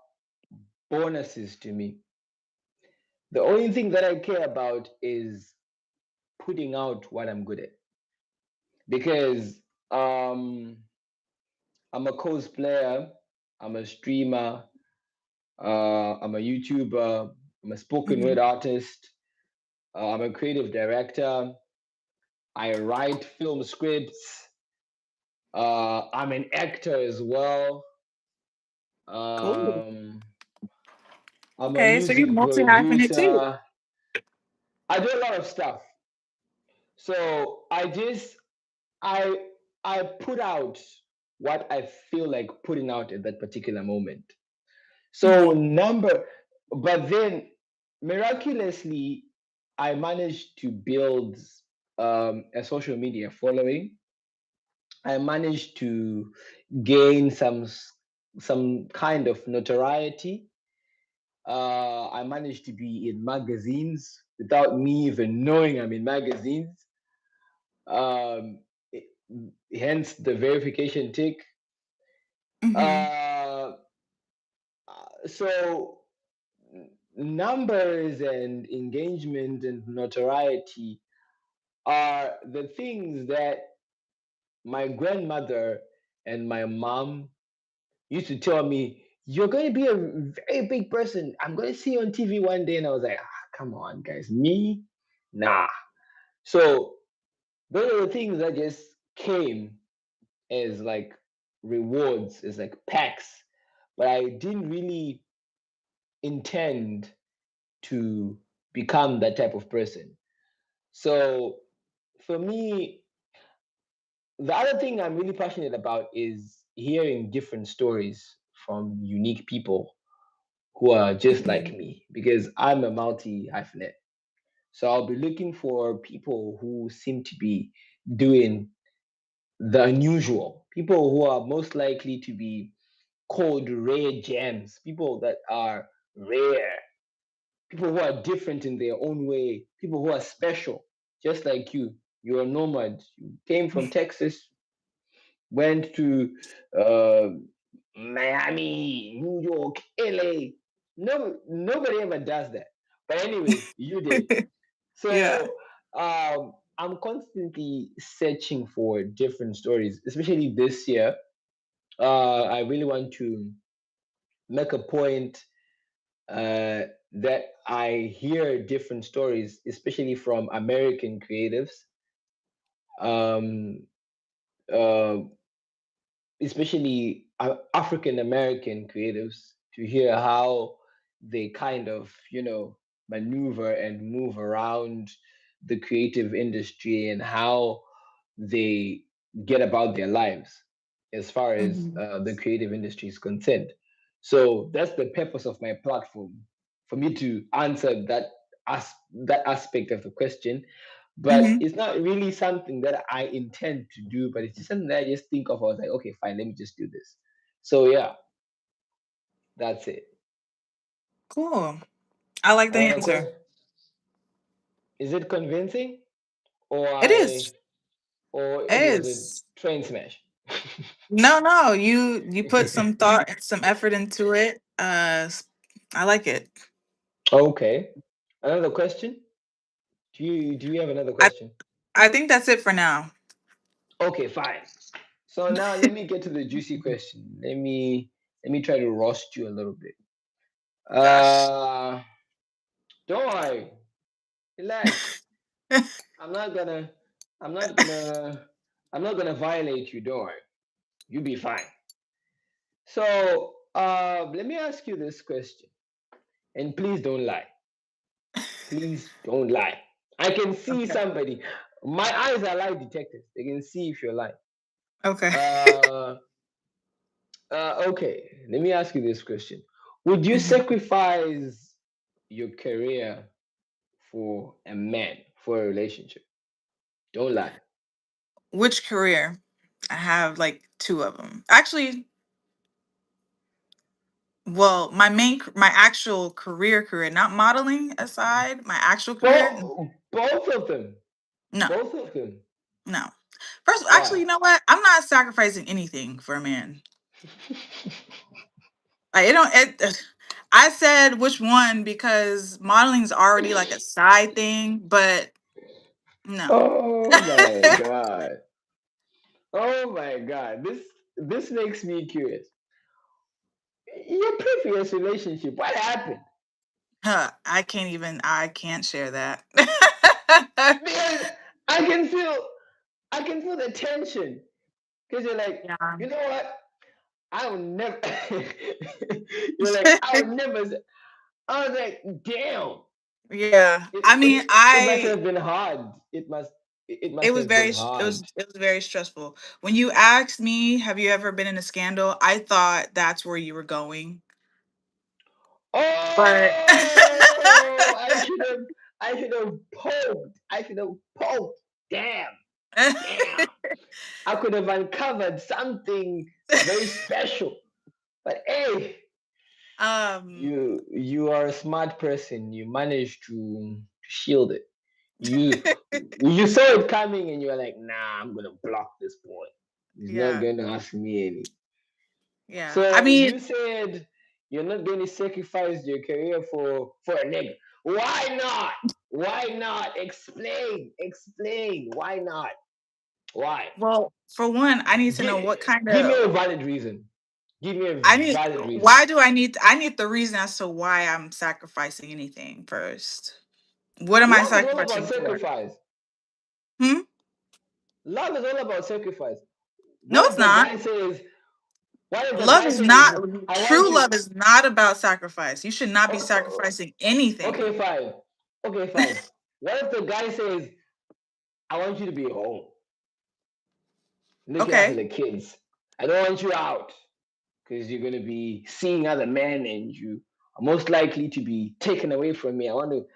bonuses to me. The only thing that I care about is putting out what I'm good at because um, I'm a cosplayer, I'm a streamer, I'm a YouTuber, I'm a spoken word Mhm. artist, I'm a creative director, I write film scripts, I'm an actor as well. Cool. Um, I'm a Okay, so you're music multi-hyphenate too. producer. I do a lot of stuff. So I I put out what I feel like putting out at that particular moment. So Mhm. but then miraculously, I managed to build a social media following. I managed to gain some kind of notoriety. I managed to be in magazines without me even knowing I'm in magazines. Um, it- Hence the verification tick. Mhm. Uh, so numbers and engagement and notoriety are the things that my grandmother and my mom used to tell me, you're going to be a very big person. I'm going to see you on TV one day. And I was like, come on, guys. Me? Nah. So those are the things that just came as like rewards, as like packs. But I didn't really intend to become that type of person. So for me, the other thing I'm really passionate about is hearing different stories from unique people who are just like Mhm. me because I'm a multi hyphenate. So I'll be looking for people who seem to be doing the unusual, people who are most likely to be called rare gems, people that are rare, people who are different in their own way, people who are special, just like you. You're a nomad. You came from Texas, went to uh, Miami, New York, LA. No, nobody ever does that. But anyways, you did it. Yeah. So I'm constantly searching for different stories, especially this year. I really want to make a point that I hear different stories, especially from American creatives, um, uh, especially African American creatives, to hear how they kind of, maneuver and move around the creative industry and how they get about their lives as far as Mhm. the creative industry is concerned. So that's the purpose of my platform, for me to answer as that aspect of the question. But Mhm. it's not really something that I intend to do, but it's just something that I just think of. I was like, okay, fine, let me just do this. So yeah, that's it. Cool. I like the Another answer. question: is it convincing, or It is. it It was a is. train smash? No, no, you put some thought and some effort into it. I like it. Okay. Another question? Do you have another I question? I think that's it for now. Okay, fine. So now let me get to the juicy question. Let me try to roast you a little bit. Gosh. Uh don't worry. Relax. I'm not gonna I'm not gonna I'm not gonna violate you, don't worry. You'll be fine. So let me ask you this question. And please don't lie. Please don't lie. I can see Okay. somebody. My eyes are lie detectors. They can see if you're lying. Okay. Uh, okay. Let me ask you this question: would you Mhm. sacrifice your career for a man for a relationship? Don't lie. Which career? I have like two of them. Actually, well, my actual career, not modeling aside, my actual career, Both of them. no, Both of them. no. First, actually, Why? you know what? I'm not sacrificing anything for a man. Like, it don't. I said which one because modeling's already like a side thing, but no. Oh my god. Oh my god. This makes me curious. Your previous relationship, what happened? Huh, I can't share that. Because I can feel I can feel the tension. Because you're like, Yeah. you know what? I will never you're like, I would never I was like, damn. Yeah. It, I it mean, it must have been hard. It it must was have very been hard. it was very stressful. When you asked me, have you ever been in a scandal? I thought that's where you were going. But Oh, I should have poked. I should have poked. Damn, damn. I could have uncovered something very special. But hey, um you are a smart person. You managed to shield it. You saw it coming and you were like, nah, I'm gonna block this boy. He's not yeah. gonna ask me any. Yeah. I So mean, you said you're not going to sacrifice your career for a nigga. Why not? Why not? Explain. Explain. Why not? Why? well, for one, I need to know Give, what kind give me a of valid reason. Give me a I need valid reason. why do I need the reason as to why I'm sacrificing anything first. What am I Love is all about sacrificing for? sacrifice. Hmm? Love is all about sacrifice. No, What it's if the not. guy says, what if the Love guy is says, not I want true you? love is not about sacrifice. You should not be Okay, sacrificing anything. okay, fine. Okay, fine. What if the guy says, I want you to be home, looking after Okay. the kids? I don't want you out because you're going to be seeing other men and you are most likely to be taken away from me. I want to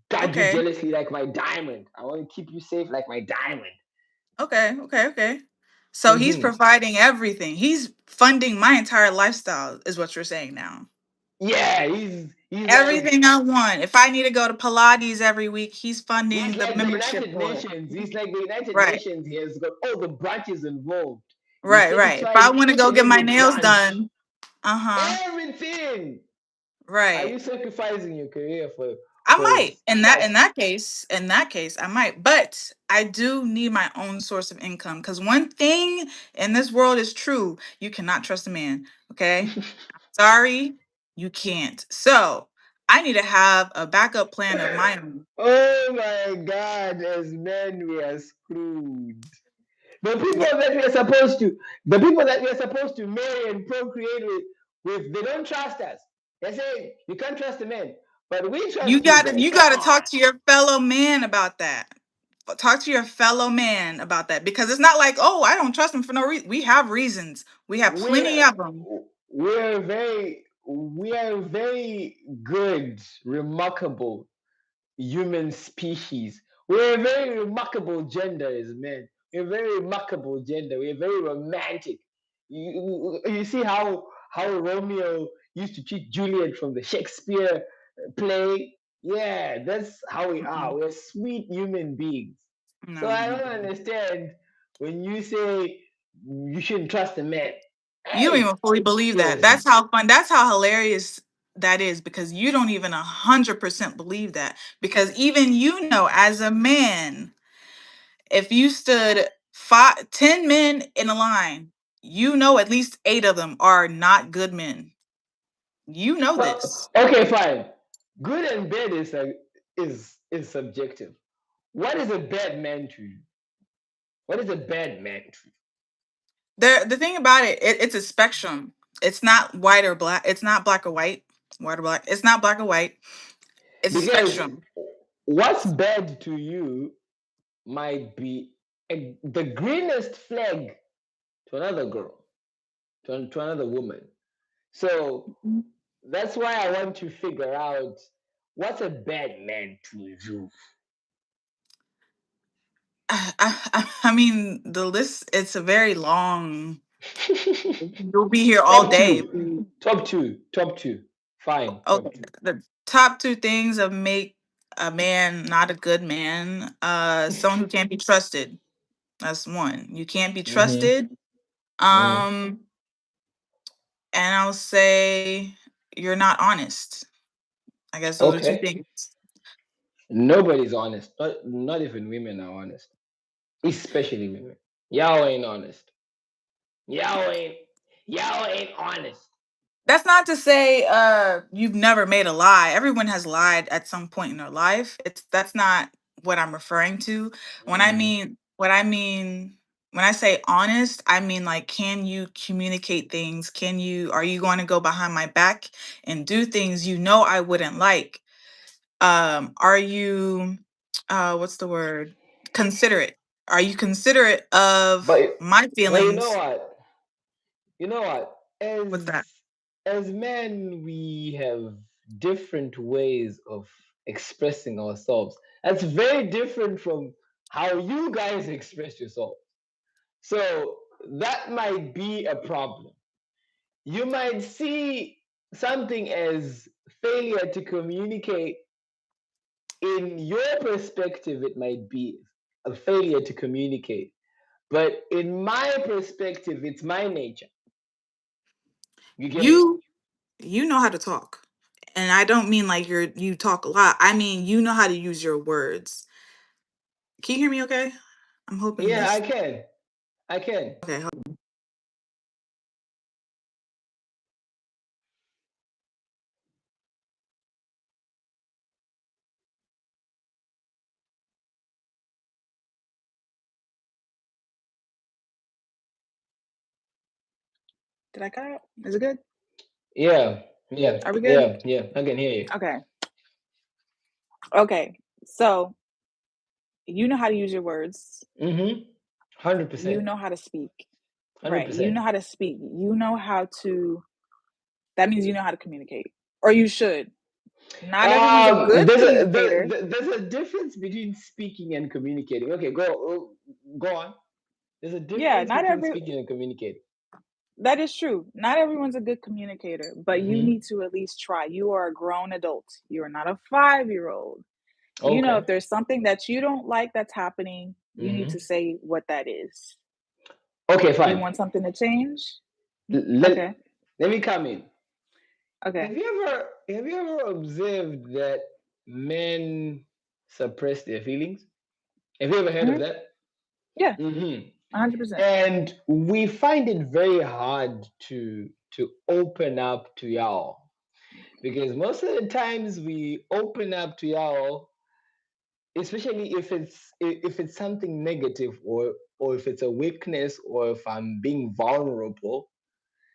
guard you Okay. jealously like my diamond. I want to keep you safe like my diamond. Okay. Okay. Okay. So he's Hmm. providing everything. He's funding my entire lifestyle, is what you're saying now. Yeah, he's like Everything I want. If I need to go to Pilates every week, he's he's funding the like the membership United for it. Nations. He's like the United Right. Nations. He has got all the branches involved. He Right. Right. If I satisfies want to each go and get my every nails branch. done, uh huh. Everything. Are Right. you sacrificing your career I for might. such? In that case, I might. But I do need my own source of income because one thing in this world is true: you cannot trust a man. Okay, sorry, you can't. So I need to have a backup plan of my own. Oh my God! As men, we are screwed. The people Yeah, that we are supposed to, the people that we are supposed to marry and procreate with, they don't trust us. They say you can't trust the men, but we trust you, bro. you Come gotta on. talk to your fellow man about that. Talk to your fellow man about that because it's not like, oh, I don't trust him for no reason. We have reasons. We have We're plenty of them. we are very good, remarkable human species. We're a very remarkable gender as men. We're a very remarkable gender. We're very romantic. You see how Romeo used to treat Juliet from the Shakespeare play? Yeah, that's how we are. Mm-mm. We're sweet human beings. So No, I no, don't no. understand when you say you shouldn't trust a man. You don't Hey, even fully believe that. bros. That's how fun. That's how hilarious that is because you don't even 100% believe that. Because even you know, as a man, if you stood 10 men in a line, you know at least 8 of them are not good men. You know this. Okay, fine. Good and bad is subjective. What is a bad man to you? What is a bad man to you? The thing about it's a spectrum. It's not white or black. It's not black or white. White or black. It's not black or white. It's a Because spectrum. what's bad to you might be the greenest flag to another girl, to another woman. So Mhm. that's why I want to figure out what's a bad man to you. I mean, the list, it's a very long. You'll be here all Top day. two, top two, top two. Fine, Okay, top two. the top two things that make a man not a good man. Someone who can't be trusted. That's one. You can't be Mm-hmm. trusted. Mm. Um, and I'll say you're not honest. I guess those are two Okay. things. Nobody's honest. Not even women are honest. Especially women. Y'all ain't honest. Y'all ain't y'all ain't honest. That's not to say you've never made a lie. Everyone has lied at some point in their life. That's not what I'm referring to. When I Mm. mean what I mean when I say honest, I mean like can you communicate things? Are you going to go behind my back and do things you know I wouldn't like? Are you what's the word? Considerate. Are you considerate of But my but you know feelings? what? You know what? What's that? As men, we have different ways of expressing ourselves. That's very different from how you guys express yourself. So that might be a problem. You might see something as failure to communicate. In your perspective, it might be a failure to communicate. But in my perspective, it's my nature. You get it? You you know how to talk. And I don't mean like you talk a lot. I mean you know how to use your words. Can you hear me okay? I'm hoping Yeah, I this. can. I can. Okay, hold on. Did I cut out? Is it good? Yeah, yeah, Are we good? yeah. I can hear you. Okay. Okay. So you know how to use your words. Mm-hmm. You 100%. know how to speak. Right. You 100%. know how to speak. You know how to that means you know how to communicate. Or you should. Not everyone's a good communicator. There's a difference between speaking and communicating. Okay, go on. There's a Yeah, difference not between every speaking and communicating. that is true. Not everyone's a good communicator, but you Mm-hmm. need to at least try. You are a grown adult. You are not a 5-year-old. You know, Okay. if there's something that you don't like that's happening, you need Mm-hmm. to say what that is. Okay, You fine. want something to change? Let Okay. let me come in. Okay. Have you ever observed that men suppress their feelings? Have you ever heard of Mhm. that? Yeah, Mm-hmm. 100%. And we find it very hard to open up to y'all because most of the times we open up to y'all, especially if it's something negative or if it's a weakness or if I'm being vulnerable.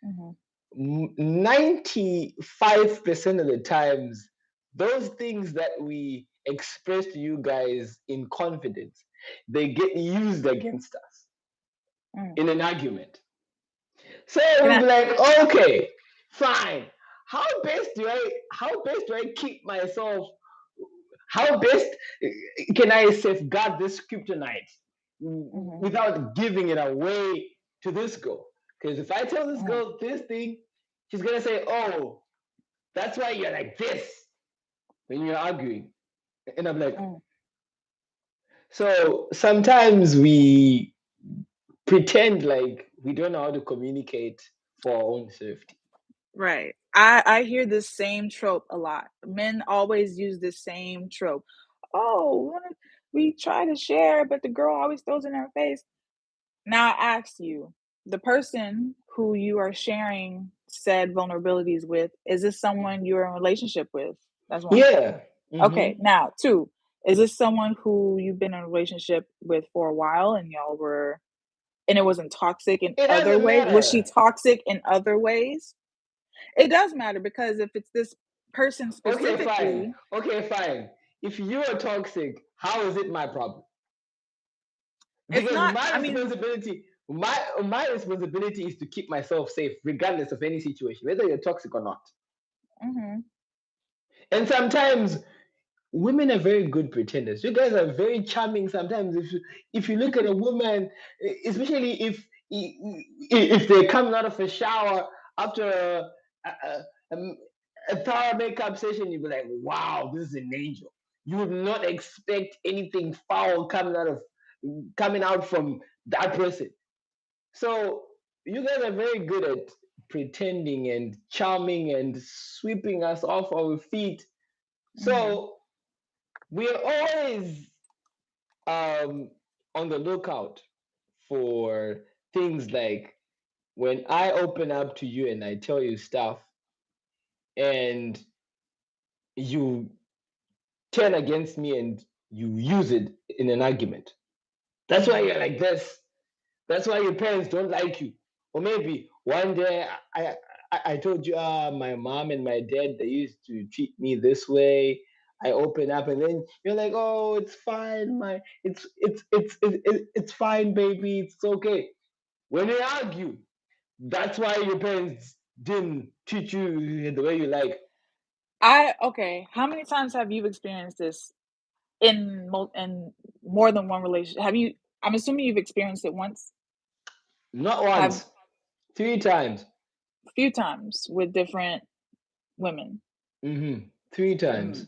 Mhm. 95% of the times, those things that we express to you guys in confidence, they get used against us Mm. in an argument. So Can we'll I be like, okay, fine. How best do I keep myself? How best can I safeguard this kryptonite Mhm. without giving it away to this girl? Because if I tell this Mhm. girl this thing, she's gonna say, "Oh, that's why you're like this when you're arguing." And I'm like, Mm. so sometimes we pretend like we don't know how to communicate for our own safety. Right. I hear this same trope a lot. Men always use this same trope. Oh, we try to share, but the girl always throws it in her face. Now I ask you, the person who you are sharing said vulnerabilities with, is this someone you're in a relationship with? That's one. Yeah. Okay, Mm-hmm. now two, is this someone who you've been in a relationship with for a while and y'all were and it wasn't toxic in It other doesn't ways? Was she matter. toxic in other ways? It does matter because if it's this person Okay, fine. specifically, Okay, fine. if you are toxic, how is it my problem? It's Because not, I mean, my responsibility is to keep myself safe, regardless of any situation, whether you're toxic or not. mhm, And sometimes women are very good pretenders. You guys are very charming sometimes. If you look at a woman, especially if they come out of a shower after a, a, a thorough makeup session, you'd be like, wow, this is an angel. You would not expect anything foul coming out from that person. So you guys are very good at pretending and charming and sweeping us off our feet. mhm, So we're always um, on the lookout for things like when I open up to you and I tell you stuff and you turn against me and you use it in an argument. That's why mhm. you're like this. That's why your parents don't like you. Or maybe one day I told you, my mom and my dad, they used to treat me this way. I open up and then you're like, oh, it's fine, it's fine, baby, it's okay. When they argue, that's why your parents didn't treat you the way you like. Okay, how many times have you experienced this in more than one relationship? Have you I'm assuming you've experienced it once? Not Have once, 3 times. a few times with different women? Three Mm, times.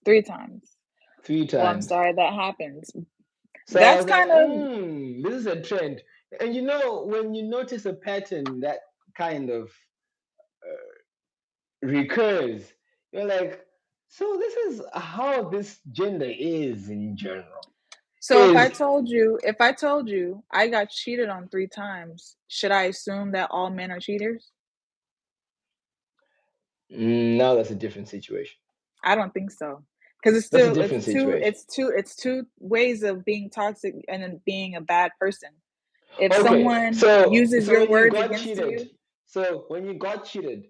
3 times. Three Well, I'm times. sorry that happens. So I That's was like, kind of this is a trend. And when you notice a pattern that kind of recurs, you're like, so this is how this gender is in general. so Is if I told you I got cheated on 3 times, should I assume that all men are cheaters? now that's a different situation. I don't think so, because That's a different situation. it's 2 ways of being toxic and then being a bad person. If Okay, someone so uses so your when you words got against cheated, you, so when you got cheated,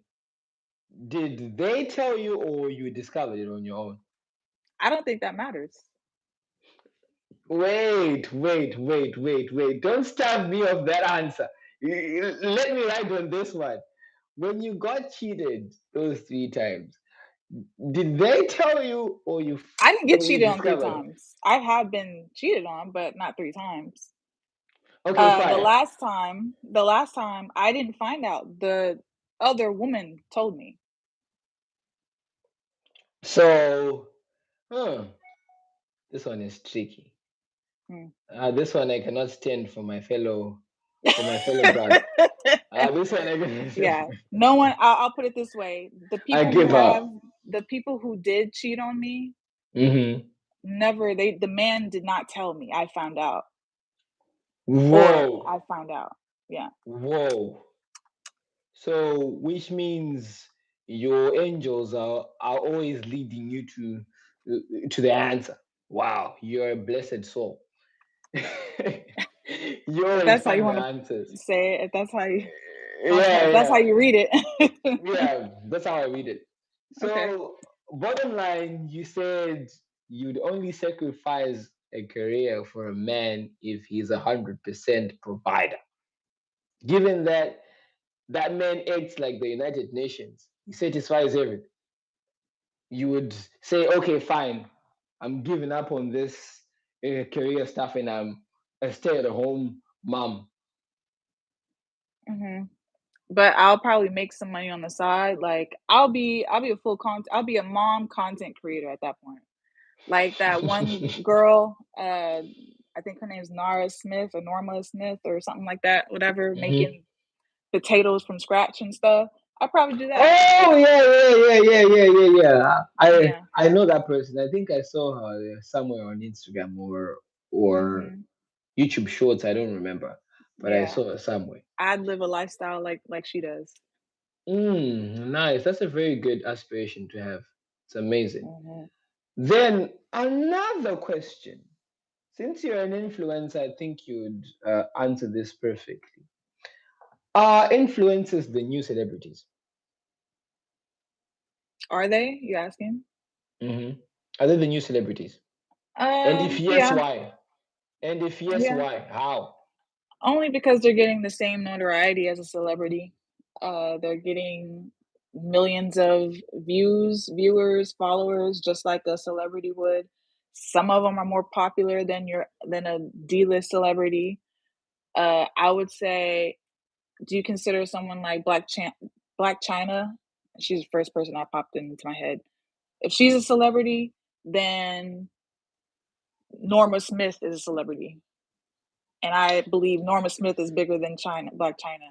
did they tell you or you discovered it on your own? I don't think that matters. Wait. Don't stab me of that answer. Let me write on this one. When you got cheated those 3 times, did they tell you I didn't get or you cheated on 3 discovered it? times. I have been cheated on, but not 3 times. Okay, The fine. last time I didn't find out. The other woman told me. So, huh, this one is tricky. Mm. This one I cannot stand for my fellow brother. This one I Yeah. can No one I'll put it this way, I give up. the people who did cheat on me, Hmm. the man did not tell me. I found out, or Whoa, I found out. Yeah. whoa. So, which means your angels are always leading you to the answer. Wow, you're a blessed soul. You If always that's how you find the wanna answers. say it, Yeah, if that's how yeah, you read it. yeah. That's how I read it. Okay. So, bottom line, you said you'd only sacrifice a career for a man if he's 100% provider. Given that that man acts like the United Nations, he satisfies everything. You would say, okay, fine, I'm giving up on this career stuff and I'm a stay at home mom. Mhm. But I'll probably make some money on the side, like, I'll be a mom content creator at that point. Like that one girl, I think her name's Nara Smith or Norma Smith or something like that, whatever, Hmm. making potatoes from scratch and stuff. I'll probably do that. Oh yeah. I Yeah. I know that person. I think I saw her somewhere on Instagram or Mhm. YouTube Shorts. I don't remember, but I Yeah. saw her somewhere. I'd live a lifestyle like she does. Nice. That's a very good aspiration to have. It's amazing. Mhm. Then another question. Since you're an influencer, I think you'd answer this perfectly. Are influencers the new celebrities? Are they? You asking? Hmm. Are they the new celebrities? And if yes, Yeah, why? And if yes, yeah. why? How? Only because they're getting the same notoriety as a celebrity. They're getting millions of viewers, followers, just like a celebrity would. Some of them are more popular than a D-list celebrity. I would say, do you consider someone like Black China? She's the first person that popped into my head. If she's a celebrity, then Norma Smith is a celebrity, and I believe Norma Smith is bigger than Black China.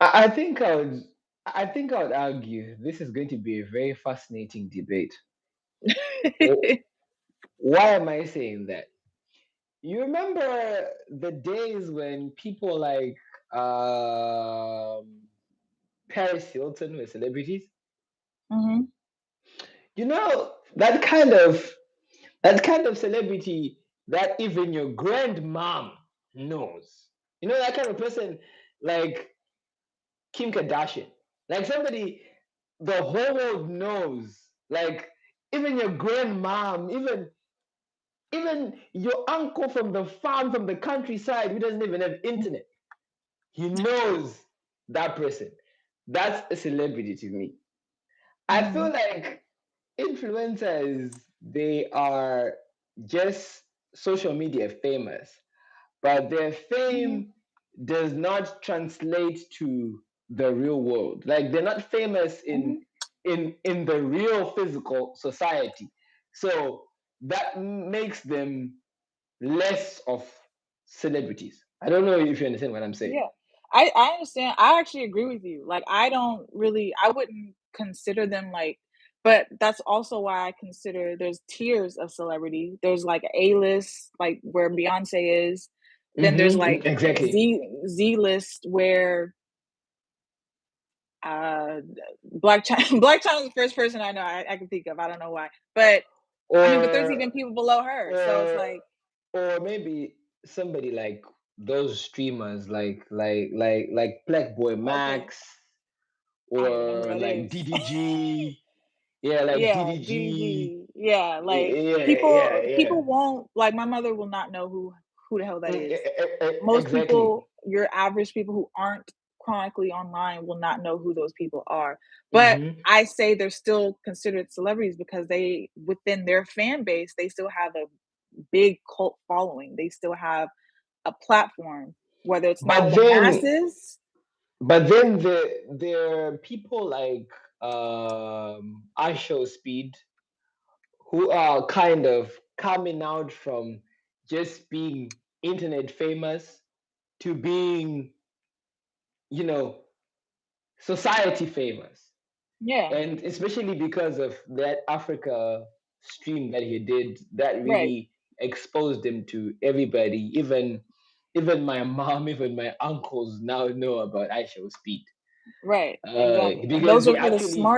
I think I would argue this is going to be a very fascinating debate. Wh- Why am I saying that? You remember the days when people like um, Paris Hilton were celebrities? Mhm, You know that kind of celebrity that even your grandmom knows. You know that kind of person like Kim Kardashian, like somebody the whole world knows. Like even your grandmom, even your uncle from the farm, from the countryside, who doesn't even have internet, he knows that person. That's a celebrity to me. I feel mhm, like influencers, they are just social media famous, but their mhm, fame does not translate to the real world. Like they're not famous mhm. in the real physical society. So that makes them less of celebrities. I don't know if you understand what I'm saying. Yeah. I understand. I actually agree with you. Like, I wouldn't consider them like, but that's also why I consider there's tiers of celebrity. There's like A-list, like where Beyonce is. Then there's like Exactly. Z-list where uh Black China Black China's the first person I know I can think of. I don't know why. But I mean, but there's Or even people below her. So it's or like, or maybe somebody like those streamers like Black Boy okay, Max I don't even know who or that like is. DDG. Yeah, like Yeah, DDG. DDG. Yeah, like Yeah. people won't like my mother will not know who the hell that is. Most Exactly. people, your average people who aren't chronically online will not know who those people are. But Hmm. I say they're still considered celebrities because they within their fan base, they still have a big cult following. They still have a platform, whether it's not But the then masses. there are people like I Show Speed who are kind of coming out from just being internet famous to being, you know, society famous. Yeah, And especially because of that Africa stream that he did, that right, really exposed him to everybody. Even my mom, even my uncles now know about I Show Speed. right, exactly. And Because he actually,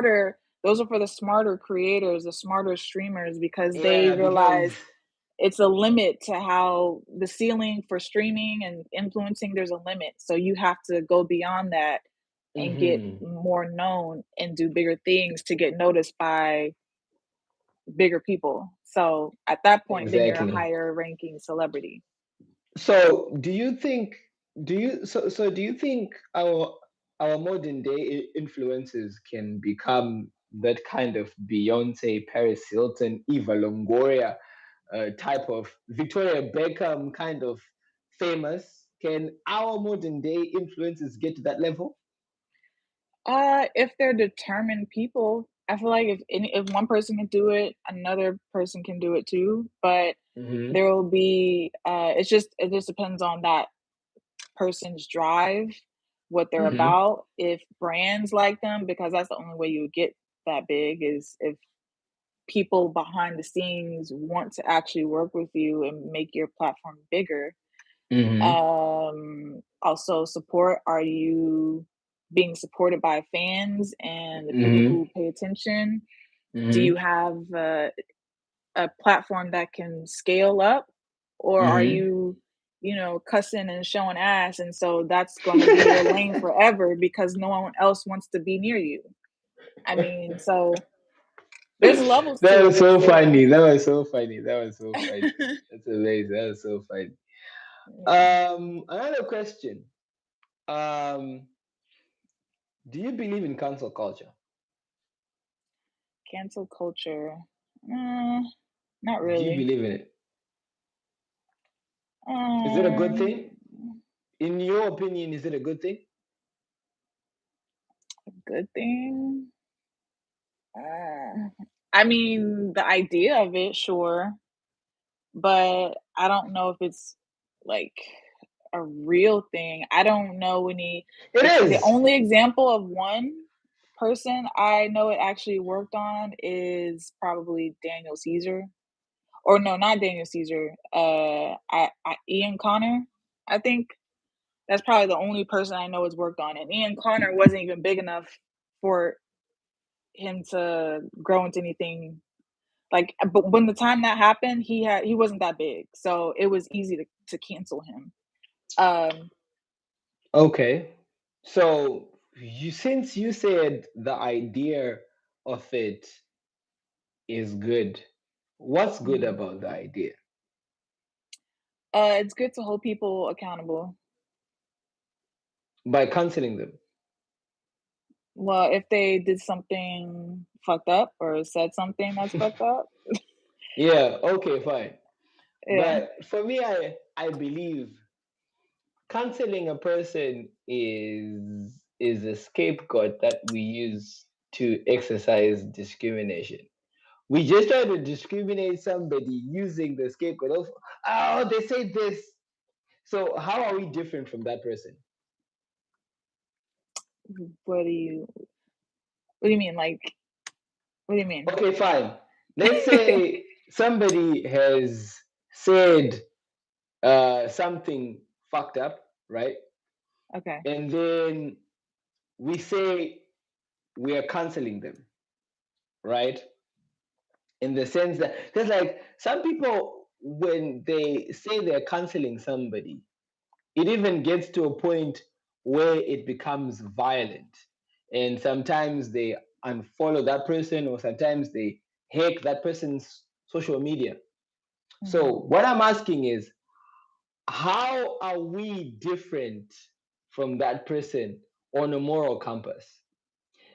those are for the smarter creators, the smarter streamers, because they yeah, because realize it's a limit to how the ceiling for streaming and influencing, there's a limit. So you have to go beyond that and get hmm, more known and do bigger things to get noticed by bigger people. So at that point, then you're a exactly. higher ranking celebrity. So do you think our modern day influencers can become that kind of Beyonce, Paris Hilton, Eva Longoria type of Victoria Beckham kind of famous? Can our modern day influencers get to that level? If they're determined people, I feel like if one person can do it, another person can do it too. But Hmm. there will be it just depends on that person's drive, what they're Hmm. about, if brands like them, because that's the only way you would get that big is if people behind the scenes want to actually work with you and make your platform bigger. Hmm. Also support. Are you being supported by fans and the people Hmm. who pay attention? Do you Hmm. have a platform that can scale up, or are Hmm. you, cussing and showing ass, and so that's going to be your lane forever because no one else wants to be near you? I mean, so There's levels That to was it for so sure. funny. That was so funny. That was so funny. That's amazing. That was so funny. Yeah. Another question. Um, do you believe in cancel culture? Cancel culture. Uh, not Do you really. believe in it? Is it a good Um, thing? In your opinion, is it a good thing? good thing. Uh, I mean, the idea of it, sure, but I don't know if it's like a real thing. I don't know any. It The is. only example of one person I know it actually worked on is probably Daniel Caesar. Or no, not Daniel Caesar. Ian Connor. I think that's probably the only person I know it's worked on. And Ian Connor wasn't even big enough for him to grow into anything. Like, but when the time that happened, he wasn't that big, so it was easy to cancel him. Um, Okay. So since you said the idea of it is good, what's good mhm. about the idea? It's good to hold people accountable. By canceling them. Well, if they did something fucked up or said something that's fucked up, Yeah, okay, fine. yeah. But for me, I believe canceling a person is a scapegoat that we use to exercise discrimination. We just try to discriminate somebody using the scapegoat of, oh, they say this. So how are we different from that person? What do you what do you mean? Like, what do you mean? Okay, fine. Let's say somebody has said something fucked up, right? Okay. And then we say we are canceling them, right? In the sense that, because like some people, when they say they're canceling somebody, it even gets to a point where it becomes violent. And sometimes they unfollow that person, or sometimes they hack that person's social media. So, Mhm, what I'm asking is, how are we different from that person on a moral compass?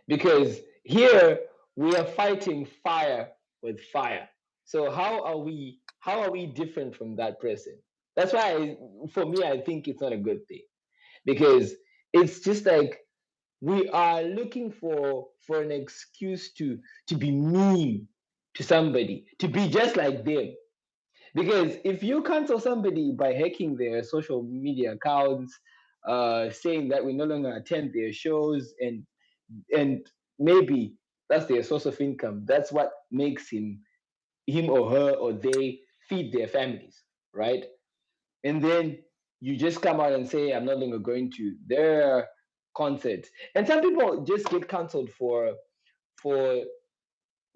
Because here we are fighting fire with fire. So how are we different from that person? That's why for me I think it's not a good thing, because it's just like we are looking for an excuse to be mean to somebody, to be just like them. Because if you cancel somebody by hacking their social media accounts, saying that we no longer attend their shows, and maybe that's their source of income, that's what makes him or her or they feed their families, right? And then you just come out and say, I'm no longer going to their concert. And some people just get cancelled for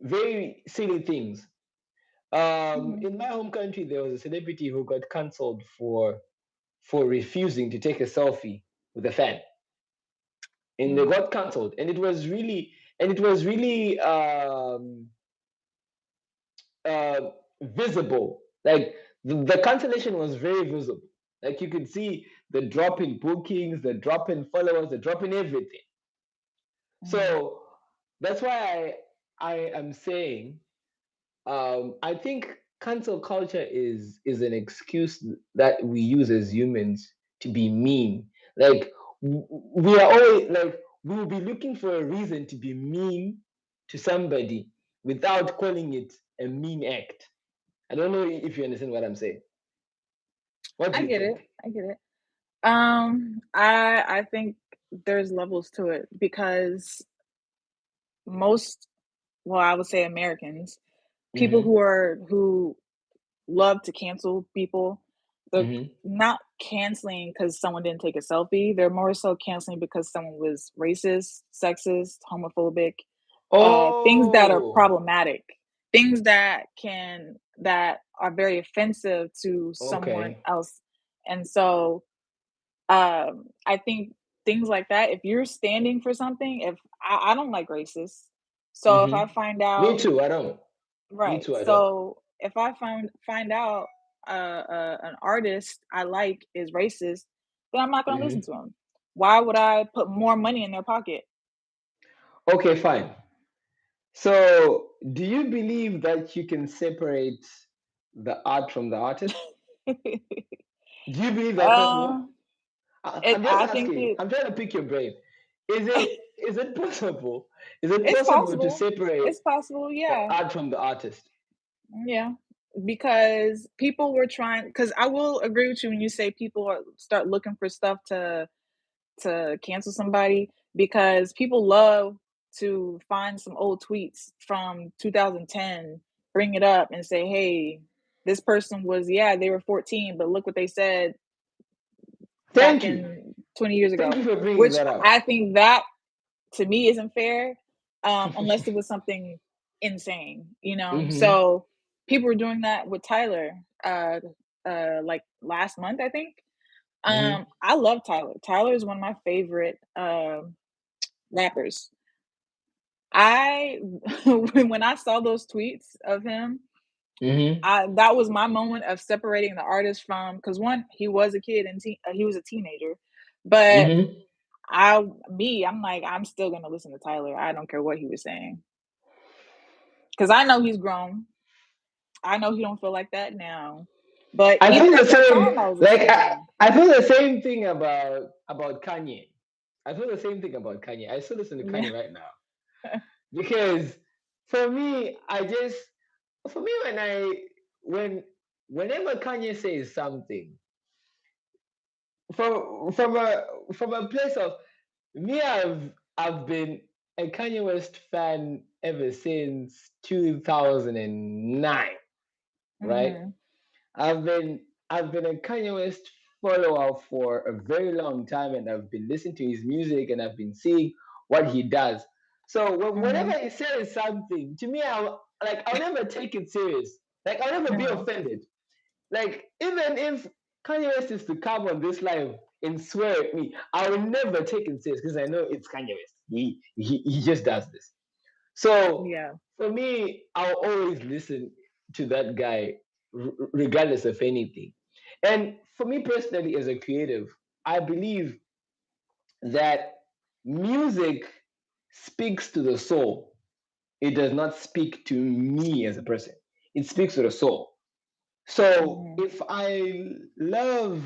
very silly things. mhm, In my home country, there was a celebrity who got cancelled for refusing to take a selfie with a fan, and they mm, got cancelled. And it was really uh, visible. Like the cancellation was very visible. Like you could see the drop in bookings, the drop in followers, the drop in everything. mhm. So that's why I am saying, I think cancel culture is an excuse that we use as humans to be mean. Like we are always like, we will be looking for a reason to be mean to somebody without calling it a mean act. I don't know if you understand what I'm saying. What do I you get it. think? I get it. I think there's levels to it because most, well, I would say Americans, people Mm-hmm. who love to cancel people, they're Mm-hmm. not canceling because someone didn't take a selfie. They're more so canceling because someone was racist, sexist, homophobic, things that are Oh, problematic, things that are very offensive to someone okay. else. And so I think things like that, if you're standing for something, if I don't like racists, So if I Mm-hmm. find Me out, too. I don't. Me right, too. I don't. so if I find out an artist I like is racist, then I'm not gonna listen Mm-hmm. to him. Why would I put more money in their pocket? Okay, fine. So, do you believe that you can separate the art from the artist? Do you believe that, first of all? um, I'm just I think asking. I'm trying to pick your brain. it Is it possible? Is it it's possible to possible. separate It's possible, the yeah. art from the artist? Yeah, because people were trying. Because I will agree with you when you say people start looking for stuff to cancel somebody, because people love to find some old tweets from 2010, bring it up and say, "Hey, this person was, yeah, they were 14, but look what they said back Thank you. in 20 years Thank ago," you for bringing which that up. I think that to me isn't fair, unless it was something insane, you know? Hmm. So people were doing that with Tyler, like last month, I think. Hmm. I love Tyler. Tyler is one of my favorite rappers. I when I saw those tweets of him, Hmm. I that was my moment of separating the artist from, because one, he was a kid and he was a teenager, but Hmm. I'm like, I'm still gonna listen to Tyler. I don't care what he was saying, because I know he's grown. I know he don't feel like that now. But I feel even the at that same. time, I was Like listening to him. I feel the same thing about Kanye. I feel the same thing about Kanye. I still listen to Yeah. Kanye right now because for me, for me when whenever Kanye says something from a place of me, I've been a Kanye West fan ever since 2009, right? Mhm. I've been I've been a Kanye West follower for a very long time, and I've been listening to his music, and I've been seeing what he does. So whenever Mhm. he says something to me, I'll never take it serious. Like I'll never be Uh-huh. offended. Like even if Kanye West is to come on this live and swear at me, I will never take him serious because I know it's Kanye West. He just does this. So Yeah. for me, I'll always listen to that guy regardless of anything. And for me personally, as a creative, I believe that music speaks to the soul. It does not speak to me as a person. It speaks to the soul. So Mhm. if I love,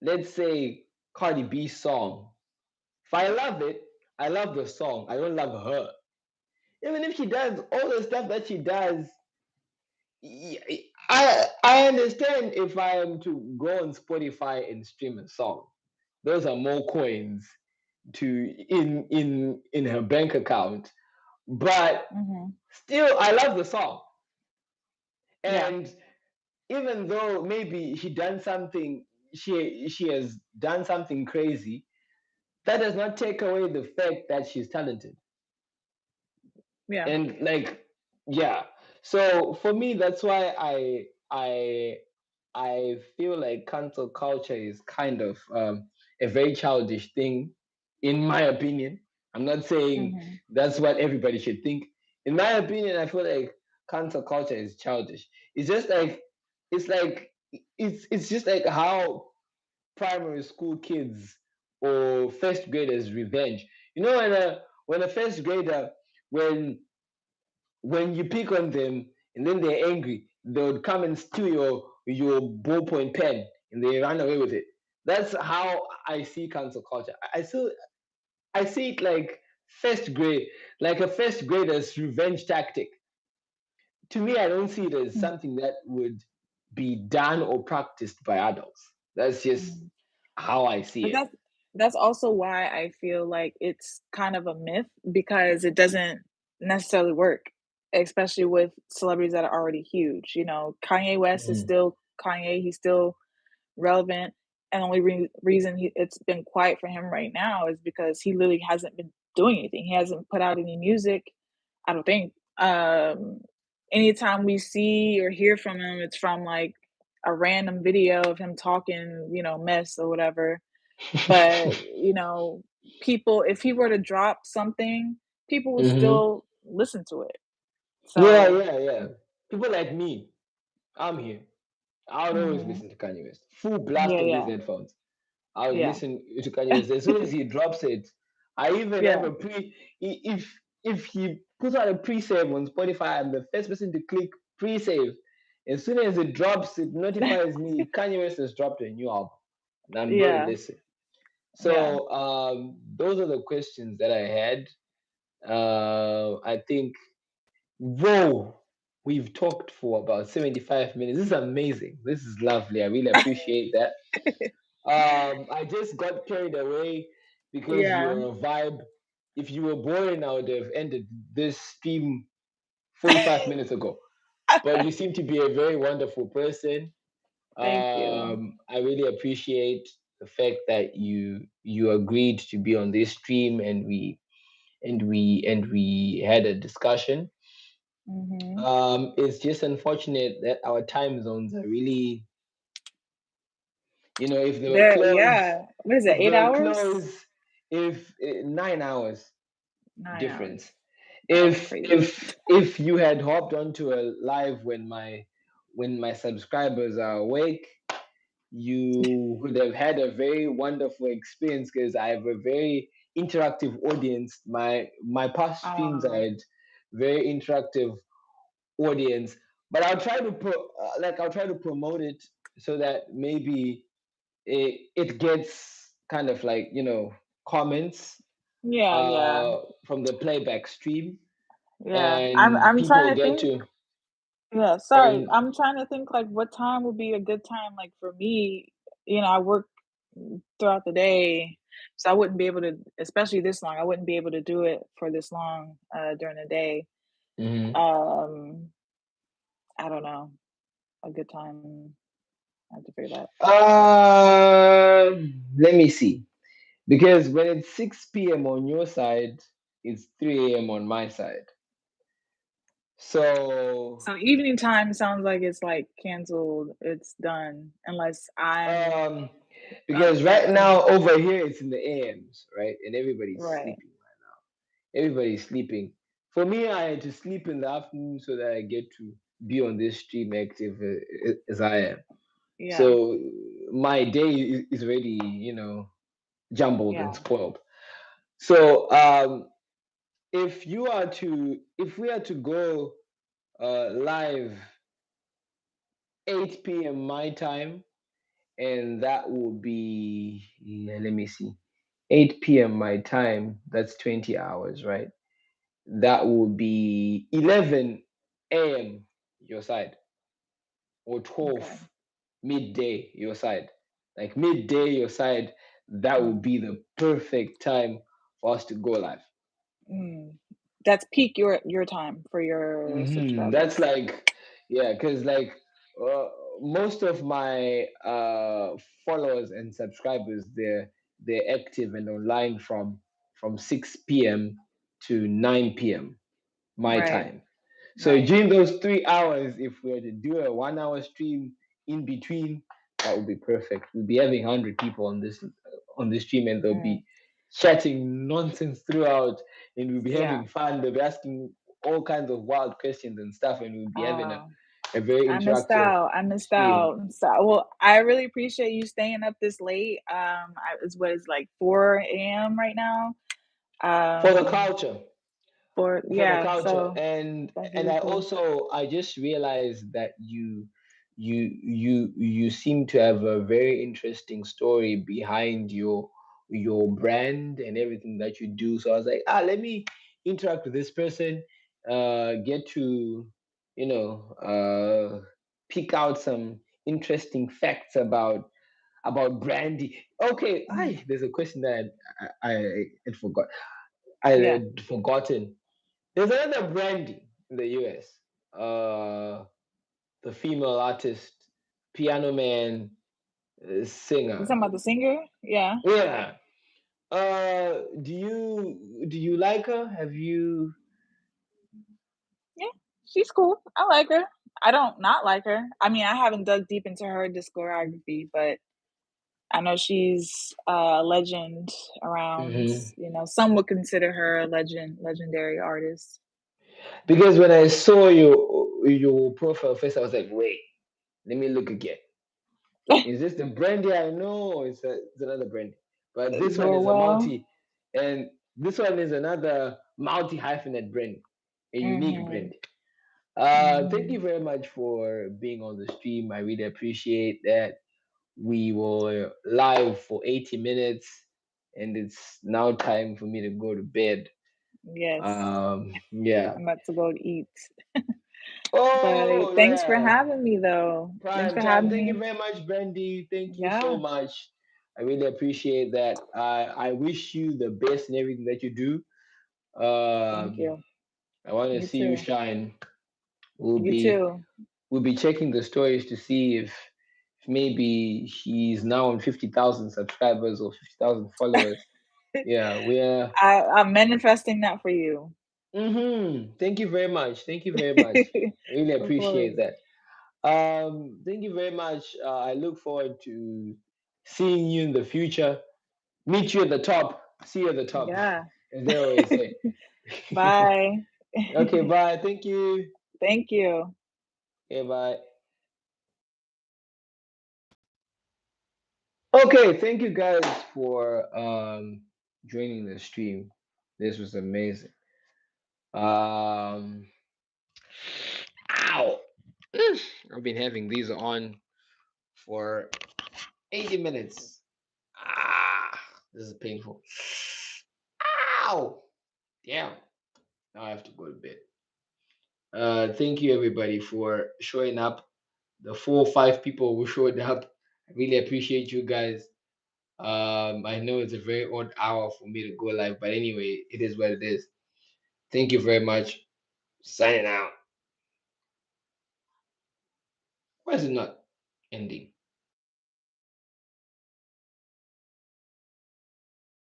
let's say, Cardi B's song, if I love it, I love the song. I don't love her. Even if she does all the stuff that she does, I understand if I am to go on Spotify and stream a song. Those are more coins to in her bank account. But Mhm. still, I love the song. Yeah. And even though maybe she has done something crazy, that does not take away the fact that she's talented. Yeah. And like, yeah. So for me, that's why I feel like cancel culture is kind of a very childish thing, in my opinion. I'm not saying Mhm. that's what everybody should think. In my opinion, I feel like cancel culture is childish. It's just like it's like it's just like how primary school kids or first graders revenge. You know, when a first grader when you pick on them and then they're angry, they would come and steal your ballpoint pen and they run away with it. That's how I see cancel culture. I see it like first grade, like a first grader's revenge tactic. To me, I don't see it as Mm. something that would be done or practiced by adults. That's just Mhm. how I see But it. that's also why I feel like it's kind of a myth, because it doesn't necessarily work, especially with celebrities that are already huge. You know, Kanye West is Mhm. still Kanye. He's still relevant, and the only reason it's been quiet for him right now is because he literally hasn't been doing anything. He hasn't put out any music, I don't think. Anytime we see or hear from him, it's from like a random video of him talking, mess or whatever. But, people, if he were to drop something, people would Hmm. still listen to it. Yeah, So yeah, yeah. People like me, I'm here. I would always mhm. listen to Kanye West. Full blast Yeah, of these yeah. headphones. I would Yeah. listen to Kanye West as soon as he drops it. I even have Yeah. a if he puts out a pre-save on Spotify, I'm the first person to click pre-save. As soon as it drops, it notifies me Kanye West has dropped a new album, and I'm going to Yeah. listen. Yeah. So those are the questions that I had. I think, whoa, we've talked for about 75 minutes. This is amazing. This is lovely. I really appreciate that. I just got carried away because Yeah. you're a vibe. If you were boring, I would have ended this stream 45 minutes ago. But you seem to be a very wonderful person. Thank you. I really appreciate the fact that you agreed to be on this stream, and we had a discussion. Mhm. It's just unfortunate that our time zones are really, if they were There, close, yeah. What is it? if they 8 were hours? close, if 9 hours 9 hours. difference. That's If crazy. if you had hopped onto a live when my subscribers are awake, you would have had a very wonderful experience because I have a very interactive audience. My past streams I Oh, had very interactive audience, but I'll try to promote it so that maybe it gets kind of like comments yeah, yeah. from the playback stream, Yeah. and I'm people trying to get think. to Yeah, sorry. and I'm trying to think like what time would be a good time like for me. I work throughout the day, so I wouldn't be able to, especially this long. I wouldn't be able to do it for this long during the day. Mhm. Um, I don't know. A good time. I have to figure that. Let me see. Because when it's 6 p.m. on your side, it's 3 a.m. on my side. So, So evening time sounds like it's like canceled. It's done unless I'm um, up because at right now over here it's in the a.m.s, right? And everybody's right. sleeping right now. Everybody's sleeping. For me, I had to sleep in the afternoon so that I get to be on this stream active as I am. Yeah, So my day is already, jumbled and yeah. spoiled. So if we are to go live 8 p.m. my time, and that will be, yeah, let me see, 8 p.m. my time. That's 20 hours, right? That will be 11 a.m. your side, or Okay. 12 midday your side. Like midday your side, that would Mm. be the perfect time for us to go live. Mm. That's peak your time for your That's subscribers. like, yeah, because like uh, most of my followers and subscribers, they're active and online from 6 p.m. to 9 p.m. my Right, time. So right. during those 3 hours, if we were to do a 1 hour stream in between, that would be perfect. We'll be having 100 people on this stream, and they'll Mm. be chatting nonsense throughout, and we'll be Yeah. having fun. They'll be asking all kinds of wild questions and stuff, and we'll be having a, Oh, a very I missed interactive out. I missed stream out. So, well, I really appreciate you staying up this late. It's what is like 4 a.m. right now. for the Um, culture. for For the yeah. culture, So and that's and really I cool. also, I just realized that you seem to have a very interesting story behind your brand and everything that you do. So I was like, let me interact with this person, get to you know pick out some interesting facts about brandy. Okay, Mm. there's a question that I had I Yeah. had forgotten. There's another Brandy in the US. The female artist, piano man, You singer. talking about the singer? Yeah. Yeah. Do you like her? Have you? Yeah. She's cool. I like her. I don't not like her. I mean, I haven't dug deep into her discography, but I know she's a legend around, Mhm. some would consider her a legendary artist. Because when I saw your profile first, I was like, wait, let me look again. Is this the brandy I know? It's another brandy. But this one is a Well. multi, and this one is another multi hyphenate brand, a unique Mhm. brand. Thank you Mhm. very much for being on the stream. I really appreciate that. We were live for 80 minutes, and it's now time for me to go to bed. Yes. Yeah. I'm about to go eat. But Oh, thanks for yeah. having me, though. Thanks Prime for time. having Thank you me. very much, Brandy. Thank you so Yeah. much. I really appreciate that. I wish you the best in everything that you do. Thank Um, you. I want to You see you too. shine. We'll You be too. we'll be checking the stories to see if maybe he's now on 50,000 subscribers or 50,000 followers. Yeah, we're. I'm manifesting that for you. Thank you very much. Thank you very much. I really Of course. appreciate that. Thank you very much. I look forward to seeing you in the future. Meet you at the top. See you at the top, Yeah. as they always say. Bye. Okay, bye. Thank you. Thank you. Okay, bye. Okay, thank you guys for joining the stream. This was amazing. Um, ow! I've been having these on for 80 minutes. Ah, this is painful. Ow! Damn. Now I have to go to bed. Thank you everybody for showing up. The 4 or 5 people who showed up. I really appreciate you guys. I know it's a very odd hour for me to go live, but anyway, it is what it is. Thank you very much. Signing out. Why is it not ending?